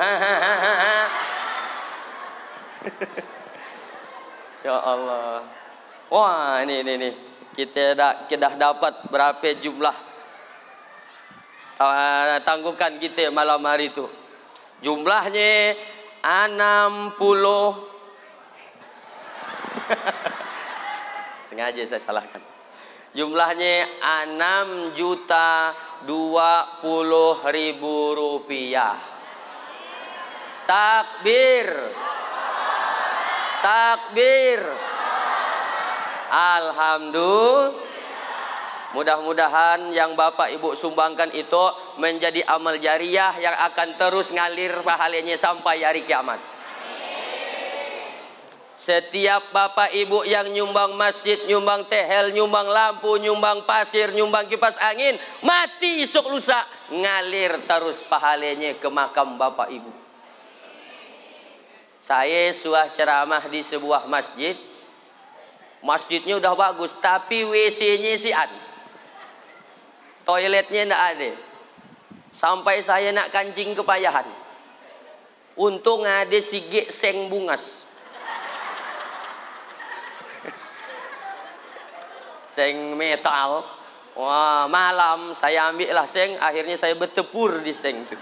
Speaker 1: Ya Allah. Wah, ini. Kita dah dapat berapa jumlah tangguhkan kita malam hari itu. Jumlahnya 60. Sengaja saya salahkan. Jumlahnya 6.020.000 rupiah. Takbir. Takbir. Alhamdulillah. Mudah-mudahan yang Bapak Ibu sumbangkan itu menjadi amal jariah yang akan terus ngalir pahalanya sampai hari kiamat. Setiap Bapak Ibu yang nyumbang masjid, nyumbang tehel, nyumbang lampu, nyumbang pasir, nyumbang kipas angin, mati esok lusa ngalir terus pahalanya ke makam Bapak Ibu. Saya suah ceramah di sebuah masjid. Masjidnya udah bagus, tapi WC-nya sian. Toiletnya tidak ada. Sampai saya nak kancing kepayahan. Untung ada sigik seng bungas. Seng metal. Wah, malam saya ambil lah seng. Akhirnya saya bertepur di seng itu.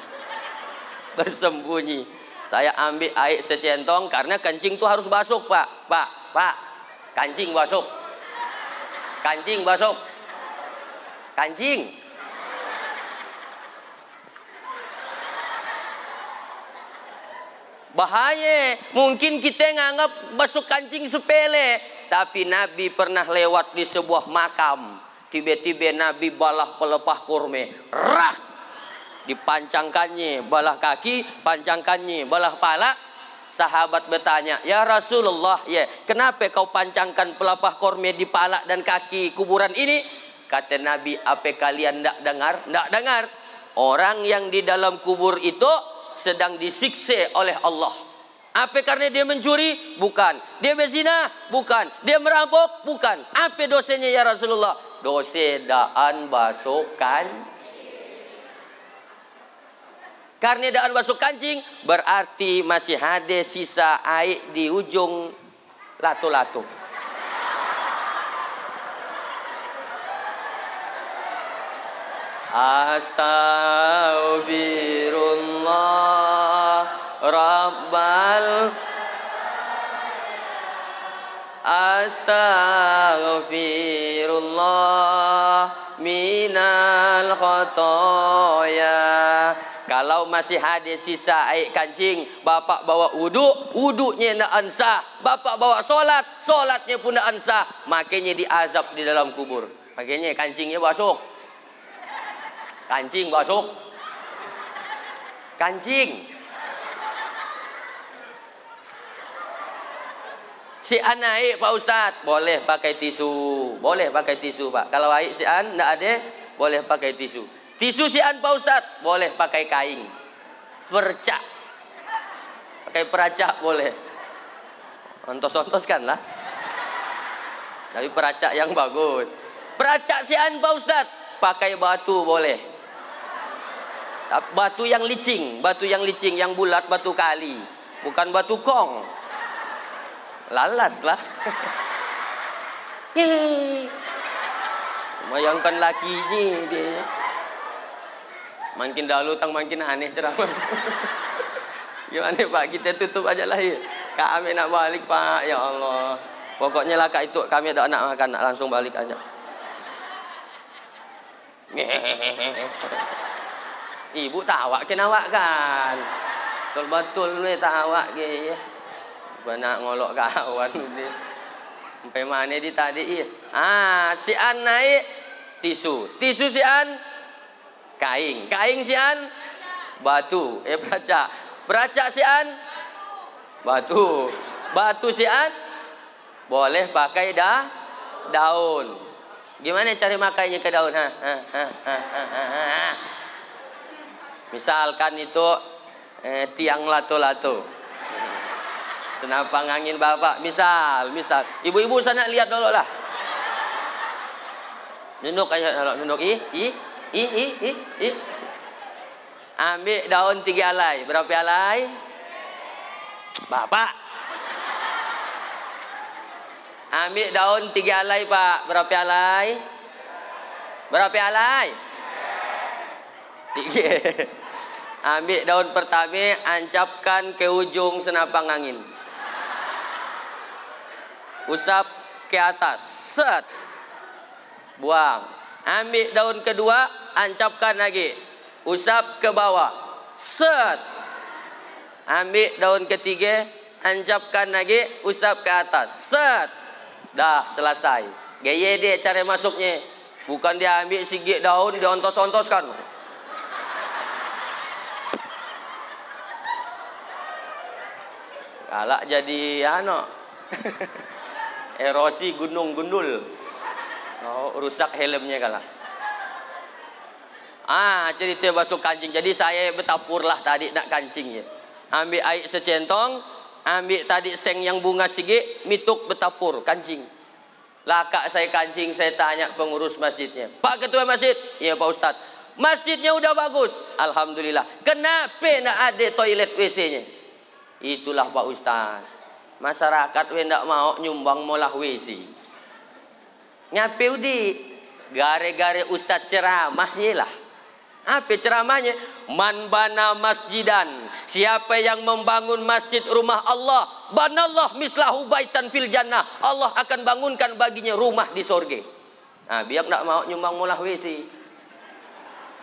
Speaker 1: Bersembunyi. Saya ambil air secentong karena kancing itu harus basuh, Pak. Pak. Kancing basuh. Kancing basuh. Kancing. Bahaya. Mungkin kita nganggap basuh kancing sepele. Tapi Nabi pernah lewat di sebuah makam. Tiba-tiba Nabi balah pelepah kurme. Rak. Dipancangkannya balah kaki. Pancangkannya balah pala. Sahabat bertanya, ya Rasulullah, ya, kenapa kau pancangkan pelepah korma di palak dan kaki kuburan ini? Kata Nabi, apa kalian tidak dengar? Tidak dengar. Orang yang di dalam kubur itu sedang disiksa oleh Allah. Apa karena dia mencuri? Bukan. Dia berzina? Bukan. Dia merampok? Bukan. Apa dosanya ya Rasulullah? Dosa daan basukan. Karena daan basuh kancing, berarti masih ada sisa air di ujung lato-lato. Astaghfirullah Rabbal Astaghfirullah minal khotoya. Kalau masih ada sisa air kancing, bapak bawa wuduk, wuduknya nak ansah. Bapak bawa solat, solatnya pun nak ansah. Makanya diazab di dalam kubur. Makanya kancingnya basuh. Kancing basuh. Kancing. Si an naik Pak Ustaz, boleh pakai tisu. Boleh pakai tisu Pak. Kalau air si an tak ada, boleh pakai tisu. Tisu si an Pak Ustaz, boleh pakai kain. Percak. Pakai peracak boleh. Ontos-ontos kan lah. Tapi peracak yang bagus. Peracak si an Pak Ustaz, pakai batu boleh. Batu yang licin, yang bulat, batu kali. Bukan batu kong. Lalas lah. Bayangkan lakinya dia. Makin dahulu tang makin aneh ceramah. Gimana Pak, kita tutup aja lah ya. Kami nak balik Pak, ya Allah. Pokoknya lah kak itu kami ada anak makan, nak langsung balik aja. Ibu tawa ke nawak kan? Betul-betul ni tawa ke. Benak ngolok kawan ni. Sampai mana di tadi ya? Si an naik tisu. Tisu si an kain. Kain si an batu. Peracak. Peracak si an batu. Batu si an boleh pakai daun. Gimana cari makainya ke daun? Misalkan itu tiang lato-lato. Senapang angin bapak. Misal. Ibu-ibu sana lihat dulu lah. Nunduk aja. Nunduk. Ambil daun 3 alai. Berapa alai? Bapak. Ambil daun 3 alai Pak. Berapa alai? Berapa alai? 3. Ambil daun pertama, ancapkan ke ujung senapang angin. Usap ke atas. Set. Buang. Ambil daun kedua, ancapkan lagi. Usap ke bawah. Set. Ambil daun ketiga, ancapkan lagi, usap ke atas. Set. Dah selesai. Gaya dia cara masuknya. Bukan dia ambil sikit daun, dia ontos-ontoskan. Galak jadi erosi gunung gundul. Rusak helmnya kalah. Cerita basuh kancing. Jadi saya bertapur lah tadi nak kancingnya. Ambil air secentong, ambil tadi seng yang bunga sikit, mituk bertapur kancing. Lakak saya kancing, saya tanya pengurus masjidnya. Pak Ketua Masjid, iya Pak Ustaz. Masjidnya udah bagus, alhamdulillah. Kenapa nak ada toilet WC-nya? Itulah Pak Ustaz. Masyarakat tidak mau nyumbang molah WC. Ngapain di? Gare-gare Ustaz ceramahnya lah. Apa ceramahnya? Man bana masjidan. Siapa yang membangun masjid rumah Allah, banallah mislahu baitan fil jannah. Allah akan bangunkan baginya rumah di sorga. Biar tak mau nyumbang molah WC.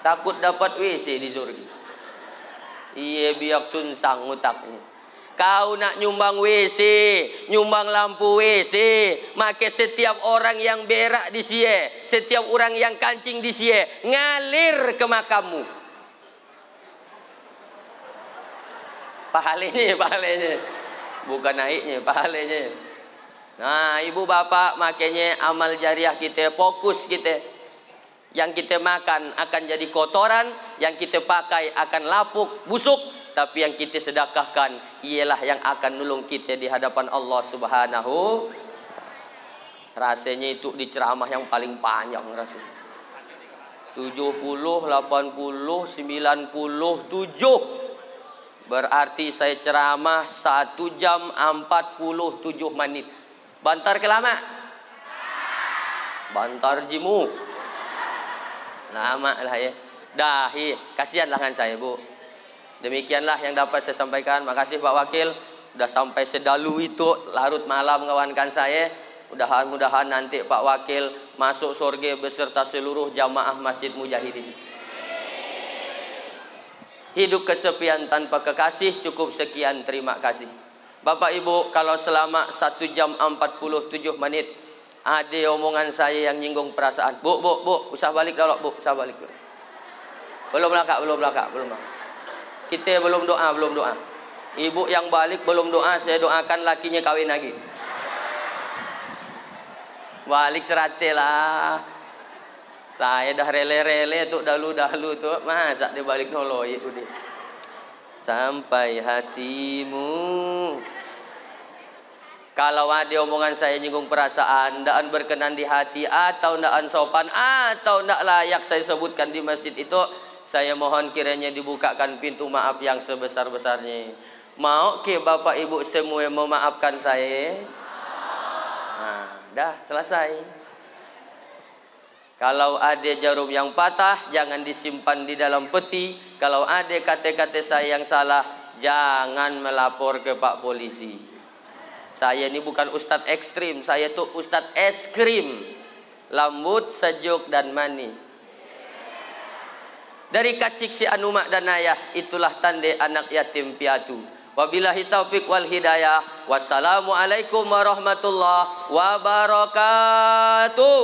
Speaker 1: Takut dapat WC di sorga. Iya biar sunsang utaknya. Kau nak nyumbang WC, nyumbang lampu WC, maka setiap orang yang berak di sie, setiap orang yang kancing di sie, ngalir ke makammu. Pahalanya. bukan naiknya, pahalanya. Nah, ibu bapak, makanya amal jariah kita, fokus kita. Yang kita makan akan jadi kotoran, yang kita pakai akan lapuk, busuk, tapi yang kita sedekahkan ialah yang akan nolong kita di hadapan Allah Subhanahu. Rasanya itu di ceramah yang paling panjang rasanya. 70, 80, 97. Berarti saya ceramah 1 jam 47 menit. Bantar ke lama? Bantar jimu. Lama lah ya. Dahi, kasihanlah dengan saya, Bu. Demikianlah yang dapat saya sampaikan. Makasih Pak Wakil. Udah sampai sedalu itu larut malam mengawankan saya. Mudah-mudahan nanti Pak Wakil masuk surga beserta seluruh jamaah Masjid Mujahidin. Hidup kesepian tanpa kekasih, cukup sekian, terima kasih. Bapak Ibu, kalau selama 1 jam 47 menit ada omongan saya yang nyinggung perasaan, Bu, usah balik dulu, Bu, usah balik dulu. Belum lah Kak, belum. Kita belum doa. Ibu yang balik belum doa, saya doakan lakinya kawin lagi. Balik serate lah. Saya dah rele-rele tuh dalu tuh. Masa dia balik noloi udah. Sampai hatimu. Kalau ada omongan saya nyinggung perasaan, ndaan berkenan di hati, atau ndaan sopan, atau ndak layak saya sebutkan di masjid itu, saya mohon kiranya dibukakan pintu maaf yang sebesar-besarnya. Mau ke Bapak Ibu semua memaafkan saya? Nah, dah selesai. Kalau ada jarum yang patah, jangan disimpan di dalam peti. Kalau ada kata-kata saya yang salah, jangan melapor ke Pak Polisi. Saya ini bukan ustadz ekstrim, saya tuh ustadz es krim, lembut, sejuk dan manis. Dari kacik si anu mak dan ayah, itulah tanda anak yatim piatu. Wabillahi taufiq wal hidayah. Wassalamualaikum warahmatullahi wabarakatuh.